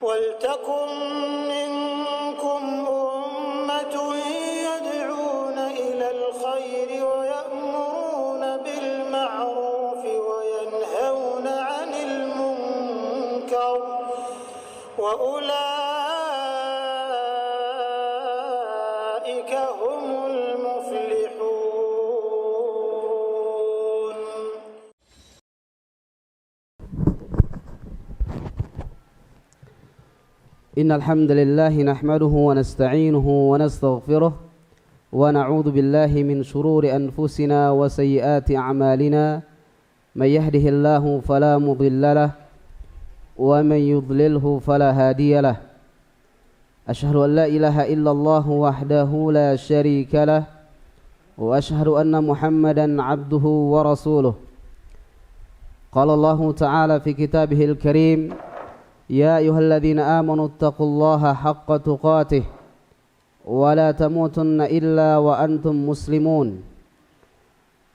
وَلْتَكُنْ مِنْكُمْ أُمَّةٌ يَدْعُونَ إِلَى الْخَيْرِ وَيَأْمُرُونَ بِالْمَعْرُوفِ وَيَنْهَوْنَ عَنِ الْمُنْكَرِ وَأُولَئِكَ هُمُ الْمُفْلِحُونَ. إن الحمد لله نحمده ونستعينه ونستغفره ونعوذ بالله من شرور أنفسنا وسيئات أعمالنا من يهده الله فلا مضل له ومن يضلله فلا هادي له أشهد أن لا إله إلا الله وحده لا شريك له وأشهد أن محمدا عبده ورسوله. قال الله تعالى في كتابه الكريم: يا أيها الذين آمنوا اتقوا الله حق تقاته ولا تموتن إلا وأنتم مسلمون.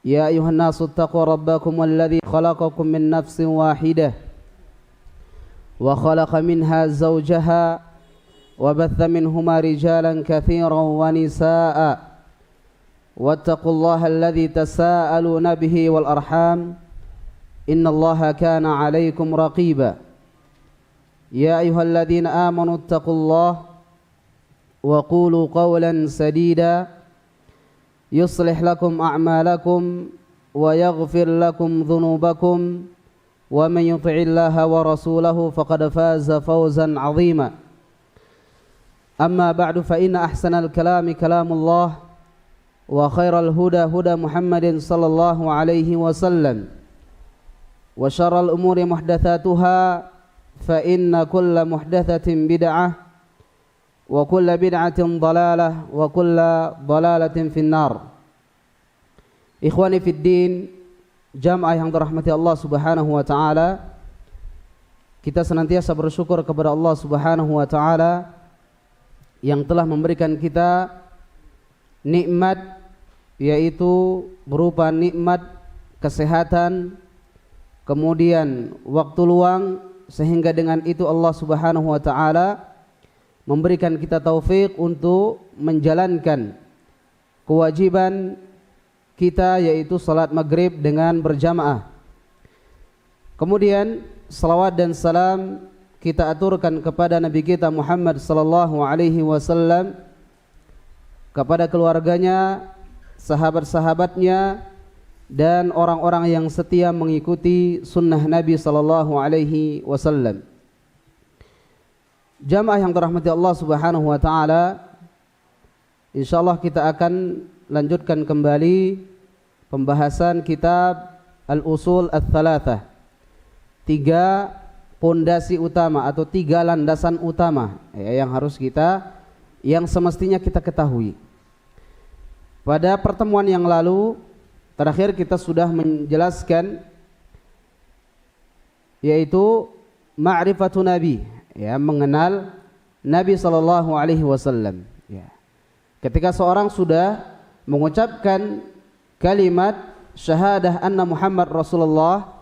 يا أيها الناس اتقوا ربكم الذي خلقكم من نفس واحدة وخلق منها زوجها وبث منهما رجالا كثيرا ونساء واتقوا الله الذي تساءلون به والأرحام إن الله كان عليكم رقيبا. يا أيها الذين آمنوا اتقوا الله وقولوا قولا سديدا يصلح لكم أعمالكم ويغفر لكم ذنوبكم ومن يطع الله ورسوله فقد فاز فوزا عظيما. أما بعد فإن أحسن الكلام كلام الله وخير الهدى هدى محمد صلى الله عليه وسلم وشر الأمور محدثاتها فإن كل محدثة بدعة وكل بدعة ضلالة وكل ضلالة في النار. Ikhwani fid din, jamaah yang dirahmati Allah Subhanahu wa taala, kita senantiasa bersyukur kepada Allah Subhanahu wa taala yang telah memberikan kita nikmat, yaitu berupa nikmat kesehatan, kemudian waktu luang, sehingga dengan itu Allah Subhanahu wa taala memberikan kita taufik untuk menjalankan kewajiban kita, yaitu salat maghrib dengan berjamaah. Kemudian salawat dan salam kita aturkan kepada Nabi kita Muhammad sallallahu alaihi wasallam, kepada keluarganya, sahabat-sahabatnya, dan orang-orang yang setia mengikuti sunnah Nabi sallallahu alaihi wasallam. Jamaah yang dirahmati Allah Subhanahu wa taala, insyaallah kita akan lanjutkan kembali pembahasan kitab Al-Usul Ats-Tsalatsah. 3 pondasi utama atau 3 landasan utama yang semestinya kita ketahui. Pada pertemuan yang lalu terakhir kita sudah menjelaskan, yaitu ma'rifatu Nabi, mengenal Nabi sallallahu alaihi wasallam. Ketika seorang sudah mengucapkan kalimat syahadah anna Muhammad Rasulullah,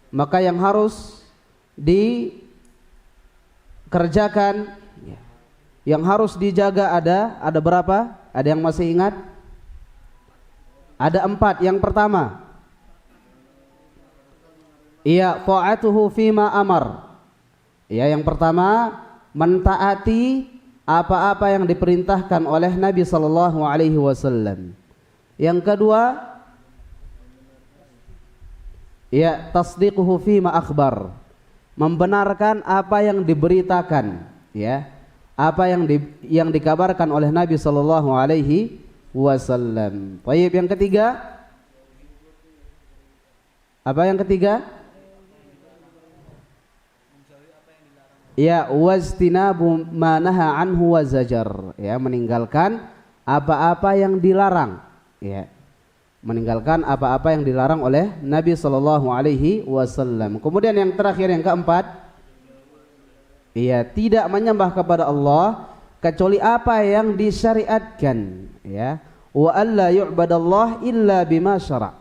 maka yang harus dikerjakan, yang harus dijaga ada berapa? Ada yang masih ingat? Ada 4. Yang pertama, ta'atuhu fima amar. Yang pertama, mentaati apa-apa yang diperintahkan oleh Nabi sallallahu alaihi wasallam. Yang kedua, tasdiquhu fima akhbar. Membenarkan apa yang diberitakan, apa yang dikabarkan oleh Nabi sallallahu alaihi wasallam. Baik, yang ketiga, apa yang ketiga? Wastinabu ma naha anhu wa zajar. Meninggalkan apa-apa yang dilarang. Meninggalkan apa-apa yang dilarang oleh Nabi sallallahu alaihi wasallam. Kemudian yang terakhir, yang keempat, tidak menyembah kepada Allah kecuali apa yang disyariatkan, wa alla yu'badallah illa bima syara'.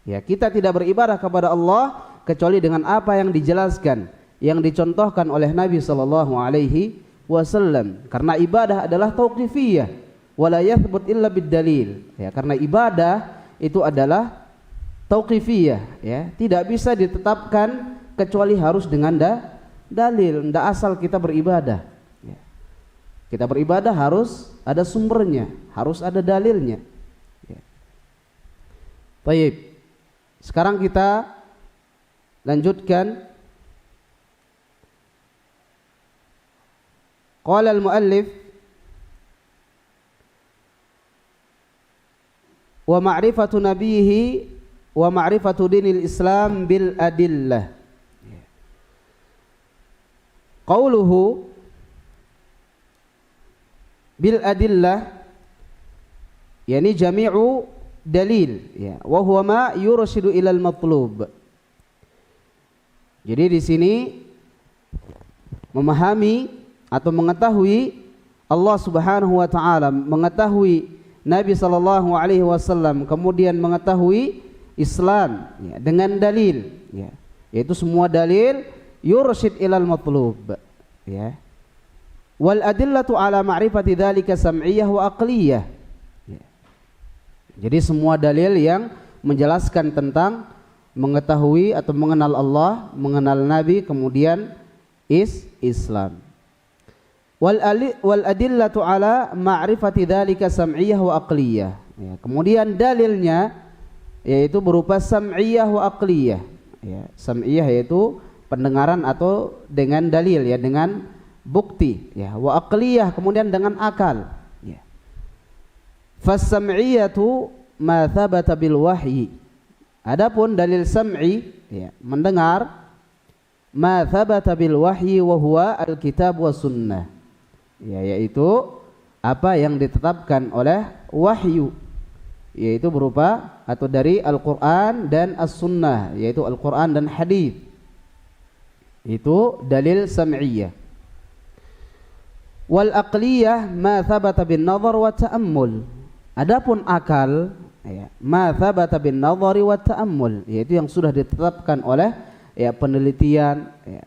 Kita tidak beribadah kepada Allah kecuali dengan apa yang dijelaskan, yang dicontohkan oleh Nabi sallallahu alaihi wasallam. Karena ibadah adalah tauqifiyah, wala yathbut illa bid-dalil. Ya, karena ibadah itu adalah tauqifiyah, ya, tidak bisa ditetapkan kecuali harus dengan dalil. Tidak asal kita beribadah. Ya. Kita beribadah harus ada sumbernya, harus ada dalilnya. Ya. Baik. Sekarang kita lanjutkan. Qala al-muallif wa ma'rifatu nabiyhi wa ma'rifatu dinil Islam bil adillah. Qauluhu bil adillah yani jami'u dalil, ya, wa huwa ma yurshidu ilal matlub. Jadi di sini memahami atau mengetahui Allah Subhanahu wa taala, mengetahui Nabi sallallahu alaihi wasallam, kemudian mengetahui Islam, ya, dengan dalil, ya, yaitu semua dalil yursyid ilal matlub, ya. Wal adillatu ala ma'rifati dzalika sam'iyyah wa aqliyah. Ya. Jadi semua dalil yang menjelaskan tentang mengetahui atau mengenal Allah, mengenal Nabi, kemudian Islam. Wal adillatu ala ma'rifati dzalika sam'iyyah wa aqliyah. Ya, kemudian dalilnya yaitu berupa sam'iyah wa aqliyah. Ya, sam'iyah yaitu pendengaran atau dengan dalil, ya, dengan bukti, ya, wa aqliyah kemudian dengan akal, ya. Fas-sam'iyatu ma thabata bil wahyi. Adapun dalil sam'i, ya, mendengar, ma thabata bil wahyi wa huwa al-kitab wa sunnah. Ya, yaitu apa yang ditetapkan oleh wahyu, yaitu berupa atau dari Al-Qur'an dan As-Sunnah, yaitu Al-Qur'an dan hadis. Itu dalil sam'iyah. Wal aqliyah ma thabata bin nazar wa ta'ammul. Adapun akal, ya, ma thabata bin nazar wa ta'ammul, yaitu yang sudah ditetapkan oleh, ya, penelitian, ya,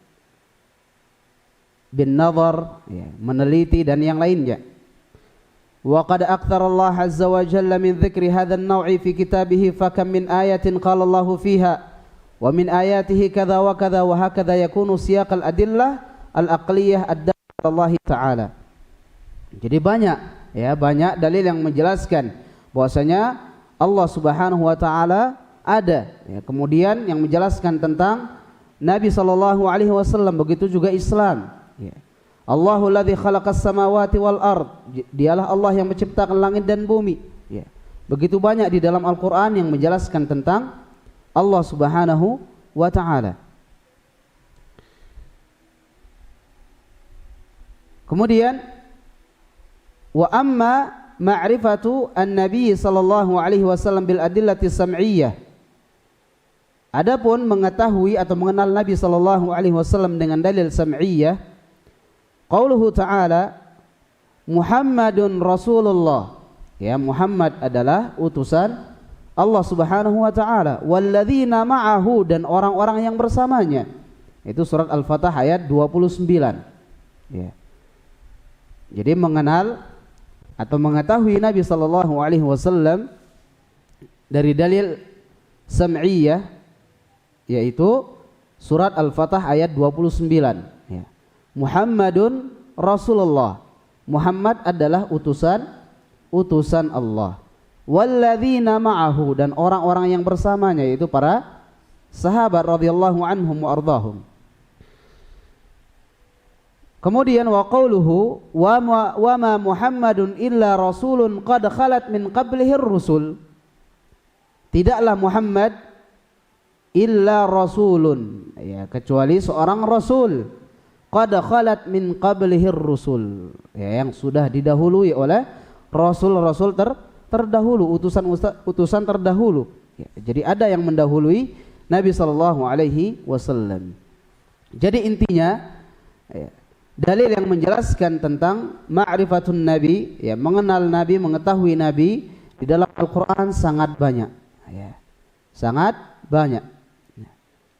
bin nazar, ya, meneliti dan yang lainnya. Wa qad aktsara Allah azza wa jalla min dzikri hadzal naw'i fi kitabih fa kam min ayatin qala Allah fiha wa min ayatihi kadza wa kadza wa hakadha yakunu siyaq al-adillah al-aqliyah ad-dallah Allah taala. Jadi banyak, ya, banyak dalil yang menjelaskan bahwasanya Allah Subhanahu wa taala ada, ya, kemudian yang menjelaskan tentang Nabi sallallahu alaihi wasallam, begitu juga Islam. Ya. Allahul ladzi khalaqas samawati wal ard. Dialah Allah yang menciptakan langit dan bumi. Ya. Begitu banyak di dalam Al-Qur'an yang menjelaskan tentang Allah Subhanahu wa taala. Kemudian wa amma ma'rifatu an-nabi sallallahu alaihi wasallam bil adillati sam'iyyah. Adapun mengetahui atau mengenal Nabi sallallahu alaihi wasallam dengan dalil sam'iyyah, qauluhu ta'ala Muhammadun Rasulullah, ya, Muhammad adalah utusan Allah Subhanahu wa taala, walladzina ma'ahu, dan orang-orang yang bersamanya. Itu surat Al-Fatah ayat 29. Ya. Jadi mengenal atau mengetahui Nabi sallallahu alaihi wasallam dari dalil sam'iyah, yaitu surat Al-Fatah ayat 29. Ya. Muhammadun Rasulullah, Muhammad adalah utusan Allah. Walladzina ma'ahu, dan orang-orang yang bersamanya, yaitu para sahabat radhiyallahu anhum wa ardhahum. Kemudian wa qauluhu wa ma Muhammadun illa rasulun qad khalat min qablihi rusul. Tidaklah Muhammad illa rasulun, ya, kecuali seorang rasul, qad khalat min qablihi rusul, ya, yang sudah didahului oleh rasul-rasul terdahulu, utusan terdahulu. Ya, jadi ada yang mendahului Nabi sallallahu alaihi wasallam. Jadi intinya, ya, dalil yang menjelaskan tentang ma'rifatun Nabi, ya, mengenal Nabi, mengetahui Nabi di dalam Al-Qur'an sangat banyak, ya, sangat banyak.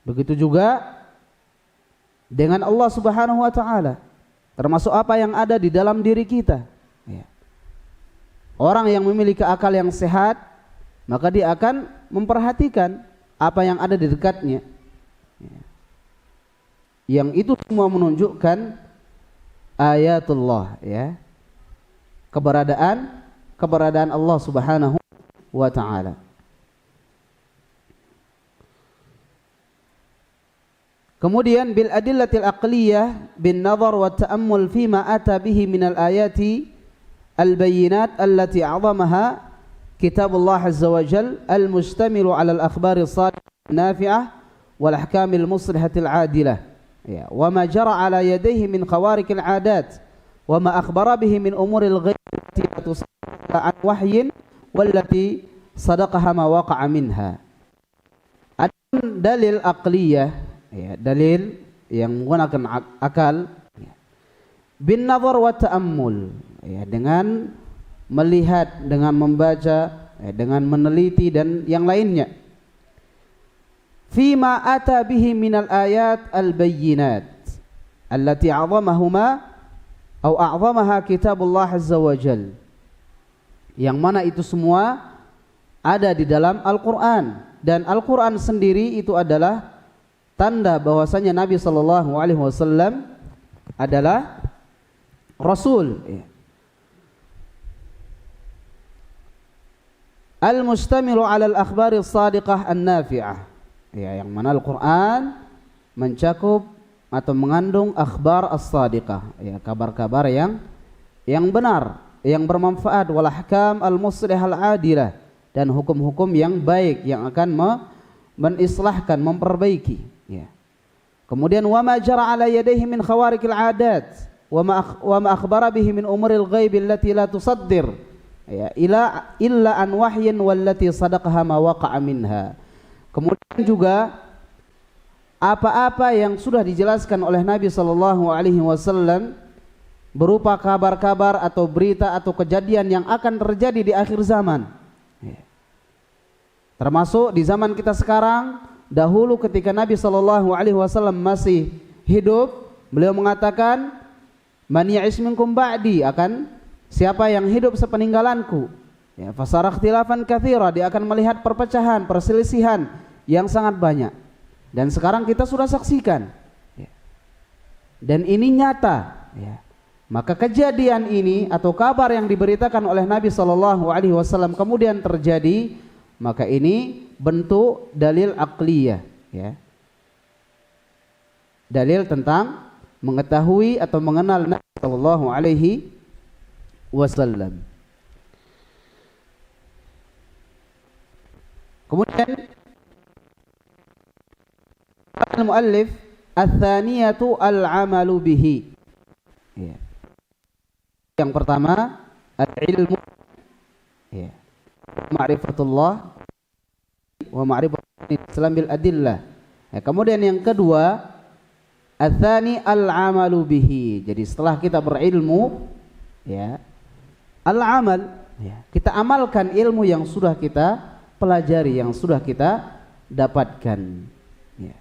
Begitu juga dengan Allah Subhanahu wa taala, termasuk apa yang ada di dalam diri kita. Ya. Orang yang memiliki akal yang sehat, maka dia akan memperhatikan apa yang ada di dekatnya. Ya. Yang itu semua menunjukkan ayatullah, ya. Keberadaan Allah Subhanahu wa taala. Kemudian bil adillatil aqliyah bin nazar wa ta'ammul fima ata bihi minal ayati al bayyinat allati a'zamaha kitabullah azza wa jal al mustamilu ala al akhbari as-sadiqah nafi'ah wal ahkamil muslihatil adilah, ya, wa ma jara ala yadayhi min khawarikil adat wa ma akhbara bihi min umuril ghaib allati tusaddaqa an wahyin wallati sadaqaha ma waqa'a minha. Adapun dalil aqliyah, ya, dalil yang menggunakan akal, ya, bin nazar wa ta'ammul, ya, dengan melihat, dengan membaca, ya, dengan meneliti dan yang lainnya. Fima ata bihi minal ayat al-bayyinat allati a'zamahuma atau a'zamaha kitabullah azza wa jal, yang mana itu semua ada di dalam Al-Quran, dan Al-Quran sendiri itu adalah tanda bahwasanya Nabi sallallahu alaihi wasallam adalah rasul, ya. Al-mustamilu 'ala al-akhbari as-sadiqah an-nafi'ah, ya, yang mana Al-Qur'an mencakup atau mengandung akhbar as-sadiqah, ya, kabar-kabar yang benar, yang bermanfaat, wal ahkam al-muslihah al-adilah, dan hukum-hukum yang baik yang akan menislahkan, memperbaiki, ya. Kemudian wa ma jara ala yadayhi min khawarikil adat wa ma akhbara bihi min umuril ghaib allati la tusaddir, ya, illa an wahyin wallati sadaqaha ma waqa'a minha. Kemudian juga apa-apa yang sudah dijelaskan oleh Nabi sallallahu alaihi wasallam berupa kabar-kabar atau berita atau kejadian yang akan terjadi di akhir zaman, ya. Termasuk di zaman kita sekarang. Dahulu ketika Nabi sallallahu alaihi wasallam masih hidup, beliau mengatakan, man ya'ish minkum ba'di, akan siapa yang hidup sepeninggalanku, ya, fasara ikhtilafan katsira, dia akan melihat perpecahan, perselisihan yang sangat banyak. Dan sekarang kita sudah saksikan, ya. Dan ini nyata, ya. Maka kejadian ini atau kabar yang diberitakan oleh Nabi sallallahu alaihi wasallam kemudian terjadi, maka ini bentuk dalil aqliyah, ya, dalil tentang mengetahui atau mengenal Nabi sallallahu alaihi wasallam. Kemudian al-muallif ats-tsaniyatu al-'amalu bihi, ya. Yang pertama al-ilmu, ya, ma'rifatullah wa ma'rifatul Islam bil adillah. Ya, kemudian yang kedua ats-tsani al-'amalu bihi. Jadi setelah kita berilmu, ya, al-amal, ya, kita amalkan ilmu yang sudah kita pelajari, yang sudah kita dapatkan, ya.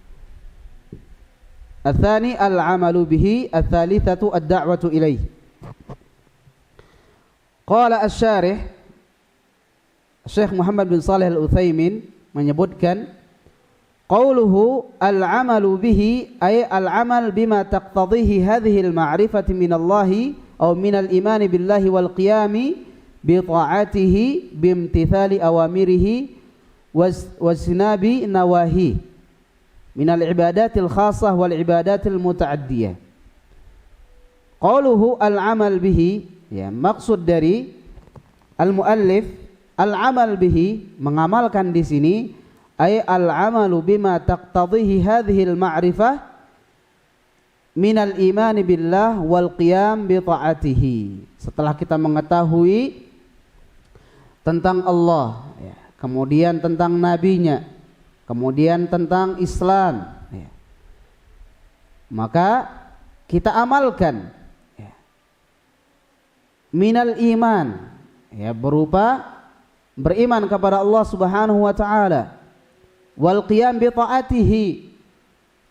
Ats-tsani al-'amalu bihi, ats-tsalitsatu ad-da'watu ilaihi. Qala asy-syarih Syekh Muhammad bin Shalih Al-Utsaimin menyebutkan, qauluhu al-'amalu bihi ay al-'amal bima taqtadhihi hadhihi al-ma'rifati min Allah aw min al-iman billahi wal qiyami bi ta'atihi bi imtithali awamirihi wasnabi nawahi min al-ibadatil khassah wal ibadatil muta'addiyah. Qauluhu al-'amal bihi, ya, maksud dari al-muallif al-amal bihi, mengamalkan di sini, ay al-amalu bima taqtadhihi hadhihi al-ma'rifah minal iman billah wal qiyam bi ta'atihi. Setelah kita mengetahui tentang Allah, ya, kemudian tentang nabinya, kemudian tentang Islam, ya, maka kita amalkan, ya, minal iman, ya, berupa beriman kepada Allah Subhanahu wa taala, wal qiyam bi taatihi,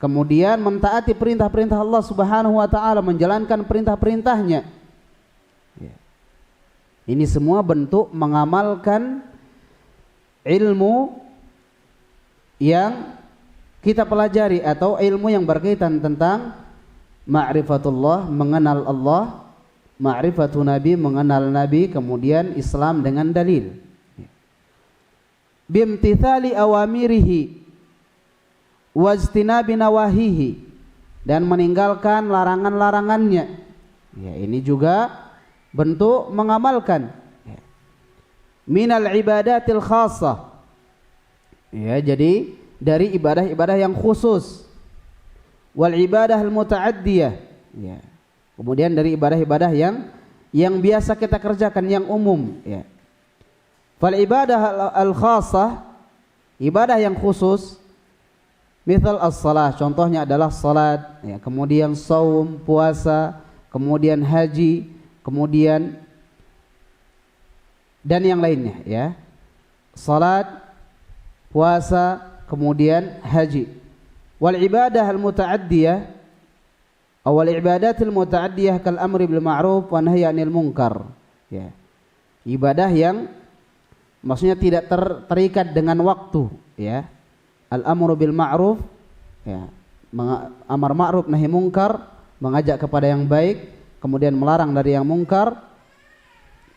kemudian mentaati perintah-perintah Allah Subhanahu wa taala, menjalankan perintah-perintahnya. Ini semua bentuk mengamalkan ilmu yang kita pelajari atau ilmu yang berkaitan tentang ma'rifatullah, mengenal Allah, ma'rifatun Nabi, mengenal Nabi, kemudian Islam dengan dalil. Bimtithali awamirihi wajtinabi nawahihi, dan meninggalkan larangan-larangannya. Ya, ini juga bentuk mengamalkan. Minal ibadatil khassah. Ya, jadi dari ibadah-ibadah yang khusus. Wal ibadah al muta'addiyah. Ya. Kemudian dari ibadah-ibadah yang biasa kita kerjakan, yang umum. Ya. Fal ibadah al khassah, ibadah yang khusus. Misal as-salah, contohnya adalah salat, ya, kemudian saum, puasa, kemudian haji, kemudian dan yang lainnya, ya. Salat, puasa, kemudian haji. Wal ibadah al muta'addiyah, awal ibadatil muta'addiyah kal amri bil ma'ruf wa nahyi 'anil munkar. Ya. Ibadah yang maksudnya tidak terikat dengan waktu, ya. Al-amru bil ma'ruf, ya, amar ma'ruf nahi munkar, mengajak kepada yang baik, kemudian melarang dari yang munkar.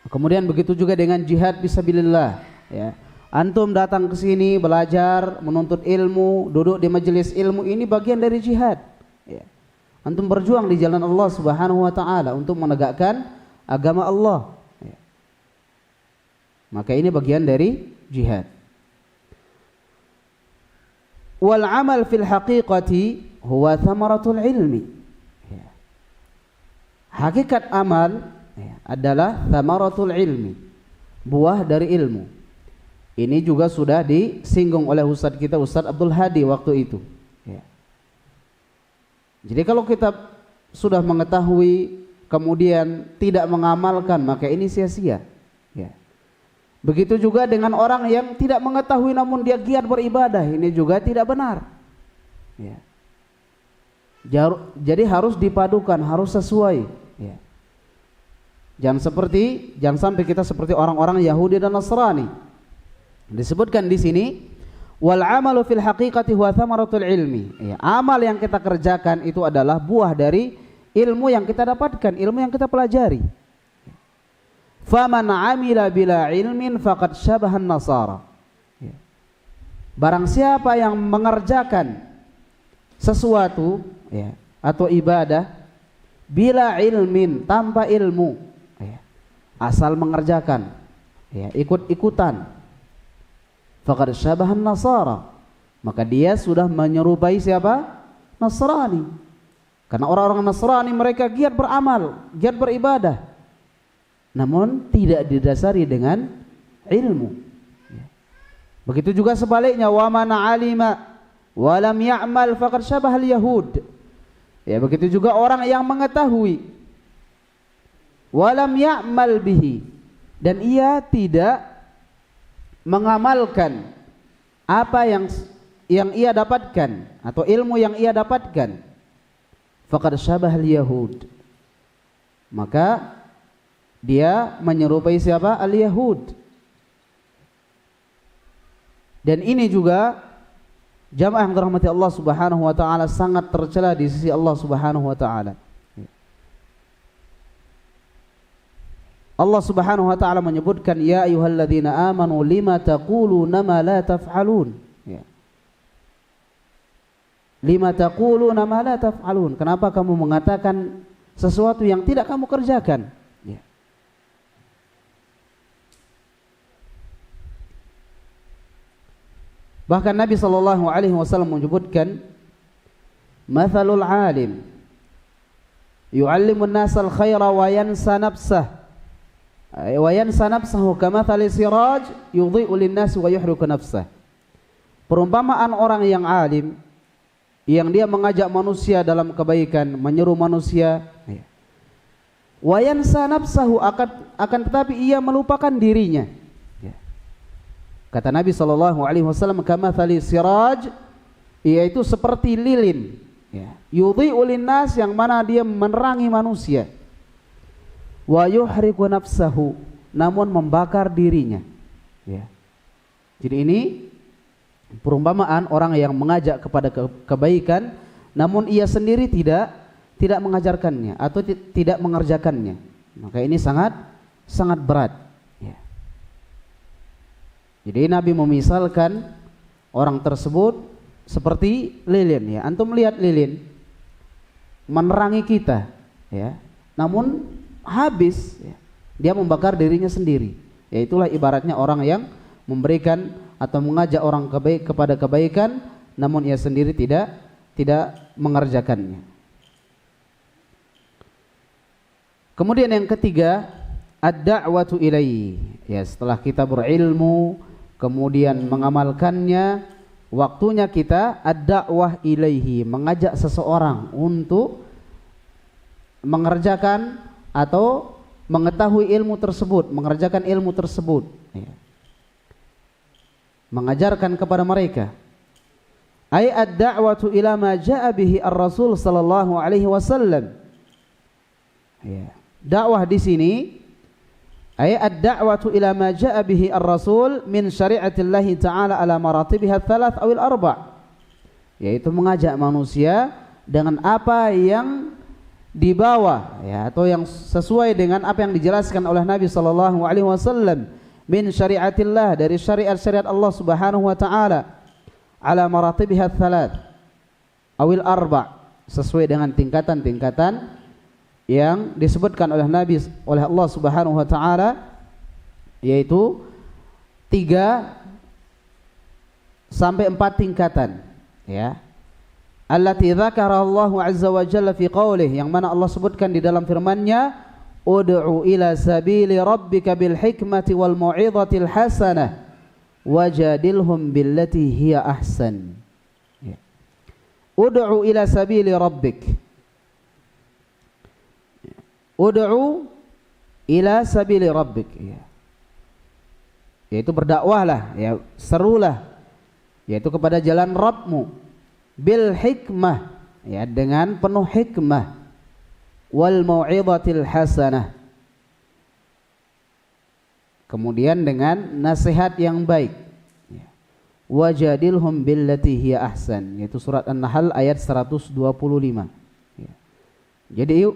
Kemudian begitu juga dengan jihad fisabilillah, ya. Antum datang ke sini belajar, menuntut ilmu, duduk di majelis ilmu, ini bagian dari jihad, ya. Antum berjuang di jalan Allah Subhanahu wa taala untuk menegakkan agama Allah, ya. Maka ini bagian dari jihad. Wal amal fil haqiqati huwa thamaratul ilmi. Ya. Hakikat amal, ya, adalah thamaratul ilmi, buah dari ilmu. Ini juga sudah disinggung oleh Ustadz kita, Ustadz Abdul Hadi waktu itu. Ya. Jadi kalau kita sudah mengetahui kemudian tidak mengamalkan, maka ini sia-sia. Ya. Begitu juga dengan orang yang tidak mengetahui namun dia giat beribadah, ini juga tidak benar. Ya. Jadi harus dipadukan, harus sesuai. Ya. Jangan sampai kita seperti orang-orang Yahudi dan Nasrani. Disebutkan di sini, wal amalu fil haqiqati huwa thamaratul ilmi. Ya, amal yang kita kerjakan itu adalah buah dari ilmu yang kita dapatkan, ilmu yang kita pelajari. Faman amila bila ilmin faqad syabahan nasara. Barang siapa yang mengerjakan sesuatu, ya, atau ibadah bila ilmin, tanpa ilmu, ya, asal mengerjakan, ya, ikut-ikutan, faqad syabahan nasara, maka dia sudah menyerupai siapa? Nasrani. Karena orang-orang Nasrani mereka giat beramal, giat beribadah, namun tidak didasari dengan ilmu. Begitu juga sebaliknya, wa man alima wa lam ya'mal faqad syabahal yahud. Ya, begitu juga orang yang mengetahui wa lam ya'mal bihi, dan ia tidak mengamalkan apa yang ia dapatkan atau ilmu yang ia dapatkan, faqad syabahal yahud, maka dia menyerupai siapa? Al-Yahud. Dan ini juga jamaah yang dirahmati Allah Subhanahu wa taala sangat tercela di sisi Allah Subhanahu wa taala. Allah Subhanahu wa taala menyebutkan, ya ayyuhalladzina amanu lima taquluna ma la taf'alun. Ya. Lima taquluna ma la taf'alun. Kenapa kamu mengatakan sesuatu yang tidak kamu kerjakan? Bahkan Nabi SAW menyebutkan, mathalul alim yu'allimun nasal khaira wa yansa nafsahu kamathali siraj yudhi'u lin-nas wa yuhriqu nafsah. Perumpamaan orang yang alim yang dia mengajak manusia dalam kebaikan, menyeru manusia, wa yansa nafsahu, akan tetapi ia melupakan dirinya. Kata Nabi SAW, kamathali siraj, yaitu seperti lilin. Ya. Yudhi'u linnas, yang mana dia menerangi manusia. Wa yuhriqu nafsahu, namun membakar dirinya. Ya. Jadi ini perumpamaan orang yang mengajak kepada kebaikan, namun ia sendiri tidak mengajarkannya atau tidak mengerjakannya. Maka ini sangat berat. Ya. Jadi Nabi memisalkan orang tersebut seperti lilin. Ya. Antum melihat lilin menerangi kita, ya. Namun habis, ya, dia membakar dirinya sendiri. Ya, itulah ibaratnya orang yang memberikan atau mengajak orang kepada kebaikan, namun ia sendiri tidak mengerjakannya. Kemudian yang ketiga, ad-da'watu ilaihi. Ya, setelah kita berilmu kemudian mengamalkannya, waktunya kita ad-da'wah ilaihi, mengajak seseorang untuk mengerjakan atau mengetahui ilmu tersebut, mengerjakan ilmu tersebut, ya. Mengajarkan kepada mereka. Ay ad-da'watu ila ma ja'a bihi ar-rasul sallallahu alaihi wasallam. Ya. Dakwah di sini ay ad-da'watu ila ma ja'a bihi ar-rasul min syari'atillahi ta'ala ala maratibiha tsalath aw al-arba'. Yaitu mengajak manusia dengan apa yang dibawa, ya, atau yang sesuai dengan apa yang dijelaskan oleh Nabi sallallahu alaihi wasallam min syari'atillah, dari syariat-syariat Allah Subhanahu wa taala, ala maratibiha tsalath awil arba', sesuai dengan tingkatan-tingkatan yang disebutkan oleh Nabi, oleh Allah Subhanahu wa taala, yaitu 3 sampai 4 tingkatan, ya. Allati dzakara Allah azza wa jalla fi qaulih, yang mana Allah sebutkan di dalam firman-Nya, ud'u ila sabili rabbika bil hikmati wal mau'izatil hasanah wajadilhum billati hiya ahsan. Ya. Ud'u ila sabili rabbik. Ud'u ila sabili rabbik, ya. Yaitu berdakwahlah, ya, serulah, yaitu kepada jalan Rabbmu, bil hikmah, ya, dengan penuh hikmah, wal mau'izatil hasanah, kemudian dengan nasihat yang baik, ya. Wajadilhum billati hiya ahsan, yaitu surat An-Nahl ayat 125, ya.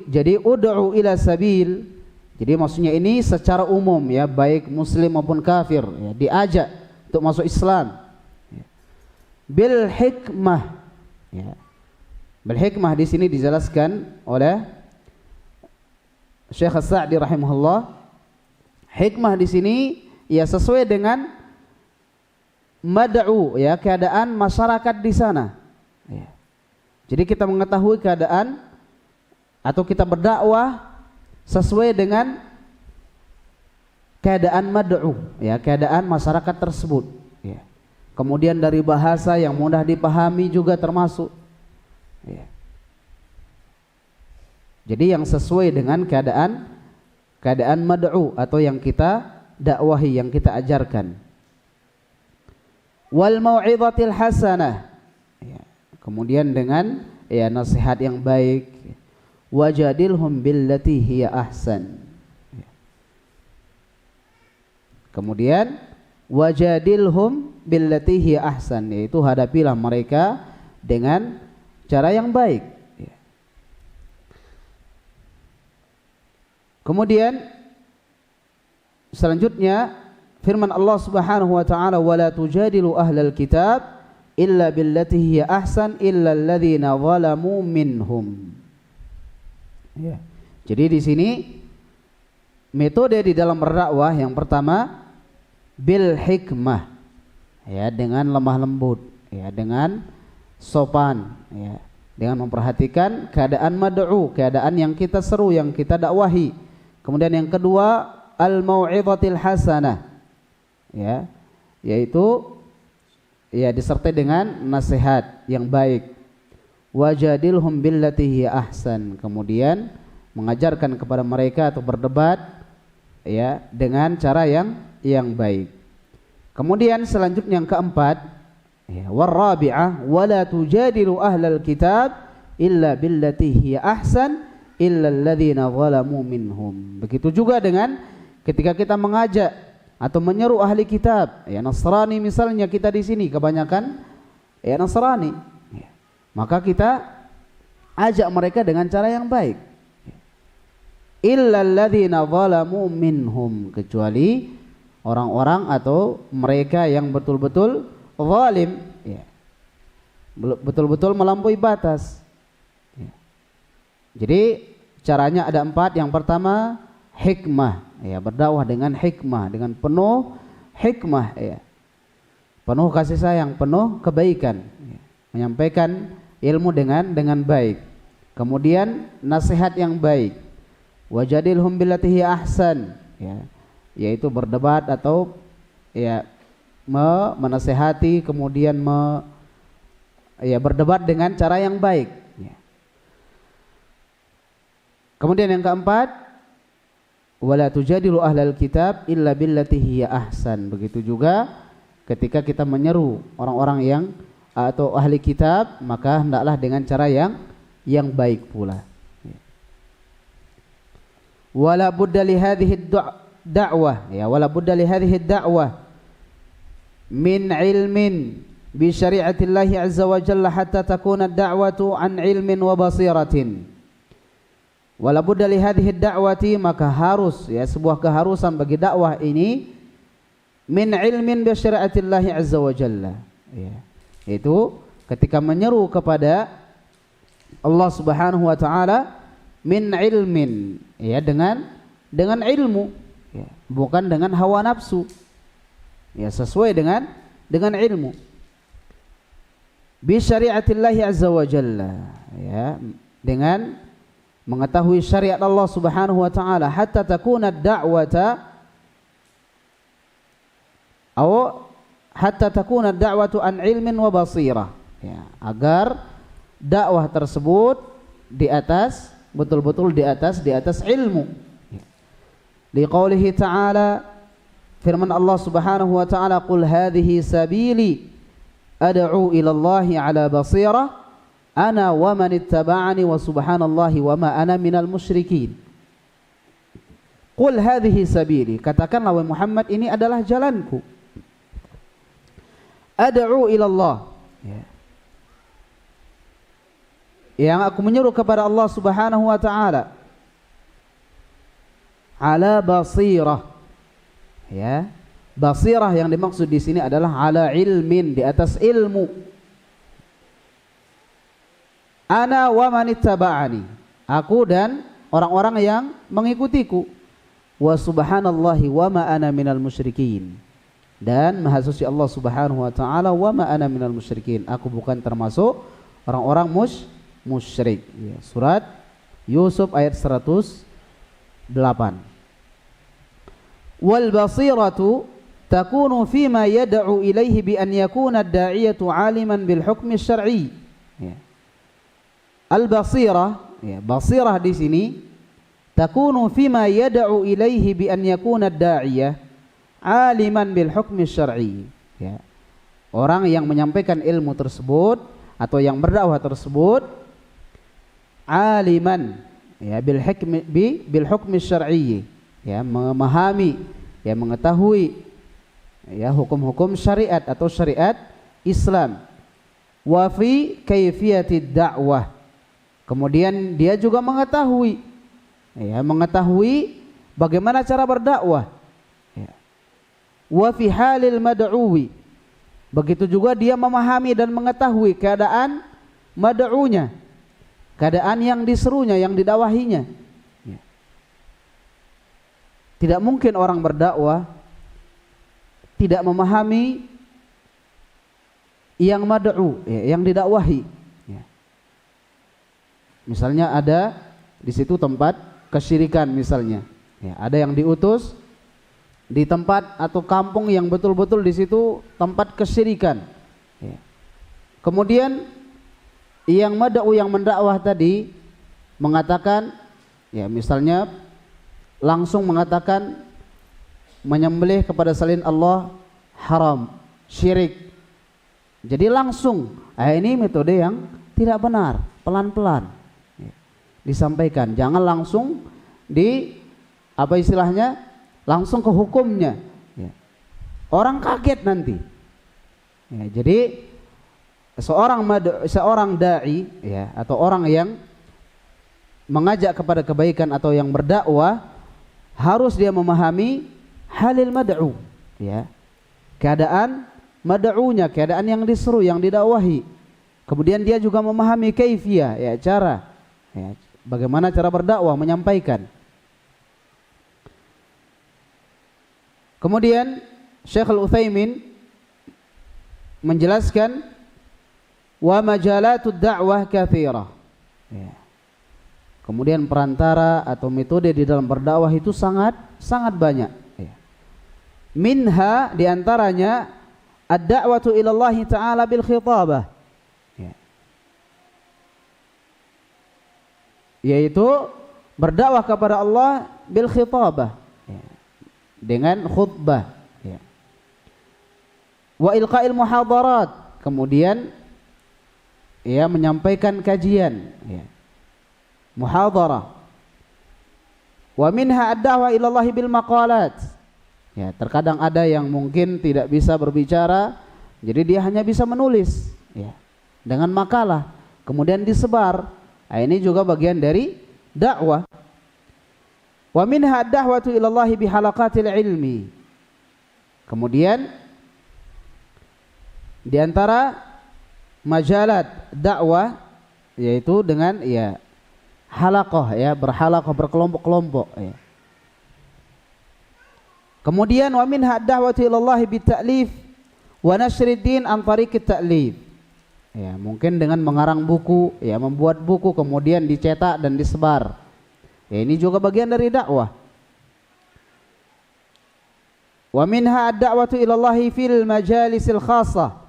Jadi ud'u ila sabil, jadi maksudnya ini secara umum, ya, baik muslim maupun kafir, ya, diajak untuk masuk Islam, ya. Bil hikmah, ya. Bil hikmah di sini dijelaskan oleh Syekh As-Sa'di rahimahullah. Hikmah di sini, ya, sesuai dengan mad'u, ya, keadaan masyarakat di sana, ya. Jadi kita mengetahui keadaan atau kita berdakwah sesuai dengan keadaan mad'u, ya, keadaan masyarakat tersebut, ya. Kemudian dari bahasa yang mudah dipahami juga termasuk, ya. Jadi yang sesuai dengan keadaan mad'u atau yang kita dakwahi, yang kita ajarkan. Wal mau'izatil hasanah, ya. Kemudian dengan, ya, nasihat yang baik. Wajadilhum billati hiya ahsan, ya. Kemudian wajadilhum billati hiya ahsan, yaitu hadapilah mereka dengan cara yang baik, ya. Kemudian selanjutnya firman Allah Subhanahu wa taala, wala tujadilu ahlal kitab illa billati hiya ahsan illa alladhina zalamu minhum, ya. Jadi di sini metode di dalam berdakwah yang pertama bil hikmah, ya, dengan lemah lembut, ya, dengan sopan, ya, dengan memperhatikan keadaan mad'u, keadaan yang kita seru, yang kita dakwahi. Kemudian yang kedua al mau'izatil hasanah, ya, yaitu, ya, disertai dengan nasihat yang baik. Wajadilhum billati hiya ahsan, kemudian mengajarkan kepada mereka atau berdebat, ya, dengan cara yang baik. Kemudian selanjutnya yang keempat, ya, warabi'ah wala tujadilu ahlal kitab illa billati hiya ahsan illa alladhina zalamu minhum. Begitu juga dengan ketika kita mengajak atau menyeru ahli kitab, ya Nasrani misalnya, kita di sini kebanyakan ya Nasrani, ya, maka kita ajak mereka dengan cara yang baik. Illa alladhina zalamu minhum, kecuali orang-orang atau mereka yang betul-betul zalim, ya, betul-betul melampaui batas. Jadi caranya ada 4. Yang pertama hikmah, ya, berdakwah dengan hikmah, dengan penuh hikmah, ya, penuh kasih sayang, penuh kebaikan, ya, menyampaikan ilmu dengan baik. Kemudian nasihat yang baik, wajadilhum billati hiya ahsan, ya, yaitu berdebat atau ya menasehati, kemudian berdebat dengan cara yang baik. Kemudian yang keempat, wala tujadilu ahlal kitab illa billati hiya ahsan. Begitu juga ketika kita menyeru orang-orang yang atau ahli kitab, maka hendaklah dengan cara yang baik pula. Wala budda li hadhihi da'wah, ya, wala budda li hadhihi da'wah min ilmin bi syari'atillahi azza wa jalla hatta takuna ad-da'watu an ilmin wa basiratin. Wala budda li hadhihi da'wati, maka harus, ya, sebuah keharusan bagi dakwah ini min ilmin bi syari'atillahi azza wa jalla, ya, yaitu ketika menyeru kepada Allah Subhanahu wa taala min ilmin, ya, dengan ilmu, ya, bukan dengan hawa nafsu, ya, sesuai dengan ilmu. Bi syari'atillahi azza wa jalla, ya, dengan mengetahui syariat Allah Subhanahu wa taala, hatta takuna ad-da'wata hatta takuna ad-da'watu an ilmin wa basirah, ya, agar dakwah tersebut di atas, betul-betul di atas ilmu. Liqaulihi ta'ala, firman Allah Subhanahu wa ta'ala, qul hadhihi sabili ad'u ila Allahi ala basirah ana wa man ittaba'ani wa subhanallahi wa ma ana minal musyrikin. Qul hadhihi sabili, katakanlah wahai Muhammad, ini adalah jalanku. Ad'u ila Allah, ya, yang aku menyeru kepada Allah Subhanahu wa taala ala basirah, ya, basirah yang dimaksud di sini adalah ala ilmin, di atas ilmu. Ana wa man ittaba'ani, aku dan orang-orang yang mengikutiku. Wa subhanallahi wa ma ana minal musyrikin, dan maha suci Allah Subhanahu wa taala, wa ma ana minal musyrikin, aku bukan termasuk orang-orang musyrik, ya, surat Yusuf ayat 108. Wal basiratu takunu fima yad'u ilaihi bi an yakuna ad-da'iyatu 'aliman bil hukmi syar'i, ya. Al-basirah, ya, basirah di sini takunu fima yad'u ilaihi bi an yakuna ad-da'iyah 'aliman bil hukmi syar'i, ya. Orang yang menyampaikan ilmu tersebut atau yang berdakwah tersebut aliman, ya, bil hukmi syar'i, ya, memahami, ya, mengetahui, ya, hukum-hukum syariat atau syariat Islam. Wa fi kaifiyatid da'wah, kemudian dia juga mengetahui, ya, mengetahui bagaimana cara berdakwah, ya. Wa fi halil mad'uwi, begitu juga dia memahami dan mengetahui keadaan mad'unya, keadaan yang diserunya, yang didakwahinya, ya. Tidak mungkin orang berdakwah tidak memahami yang mad'u, ya, yang didakwahi, ya. Misalnya ada di situ tempat kesyirikan misalnya, ya, ada yang diutus di tempat atau kampung yang betul-betul di situ tempat kesyirikan, ya. Kemudian yang mad'u, yang mendakwah tadi mengatakan, ya, misalnya langsung mengatakan menyembelih kepada selain Allah haram, syirik. Jadi langsung, ini metode yang tidak benar, pelan-pelan disampaikan, jangan langsung apa istilahnya, langsung ke hukumnya. Orang kaget nanti. Jadi seorang dai atau orang yang mengajak kepada kebaikan atau yang berdakwah harus dia memahami halil mad'u, keadaan mad'unya, keadaan yang diseru, yang didakwahi. Kemudian dia juga memahami kaifiyah, cara, bagaimana cara berdakwah, menyampaikan. Kemudian Syekh Al-Utsaimin menjelaskan wa majalatud da'wah katsirah. Kemudian perantara atau metode di dalam berdakwah itu sangat banyak. Minha, diantaranya ad-da'watu ila Allah Ta'ala bil khitabah, yaitu berdakwah kepada Allah bil khitabah, dengan khutbah, wa ilqa'il muhadarat, kemudian menyampaikan kajian, muhadarah. Wa minha ad-da'wah ila Allah bil maqalat, terkadang ada yang mungkin tidak bisa berbicara, jadi dia hanya bisa menulis, dengan makalah, kemudian disebar. Ini juga bagian dari dakwah. Wa minha ad-da'watu ila Allah bi halaqatil ilmi. Kemudian di antara majalat dakwah yaitu dengan halaqah, berhalaqah, berkelompok-kelompok, Kemudian wa minha ad-da'watu ila Allah bi ta'lif wa nashrid din an tariqit ta'lif. Mungkin dengan mengarang buku, membuat buku kemudian dicetak dan disebar. Ini juga bagian dari dakwah. Wa minha ad-da'watu ila Allah fil majalisil khassah.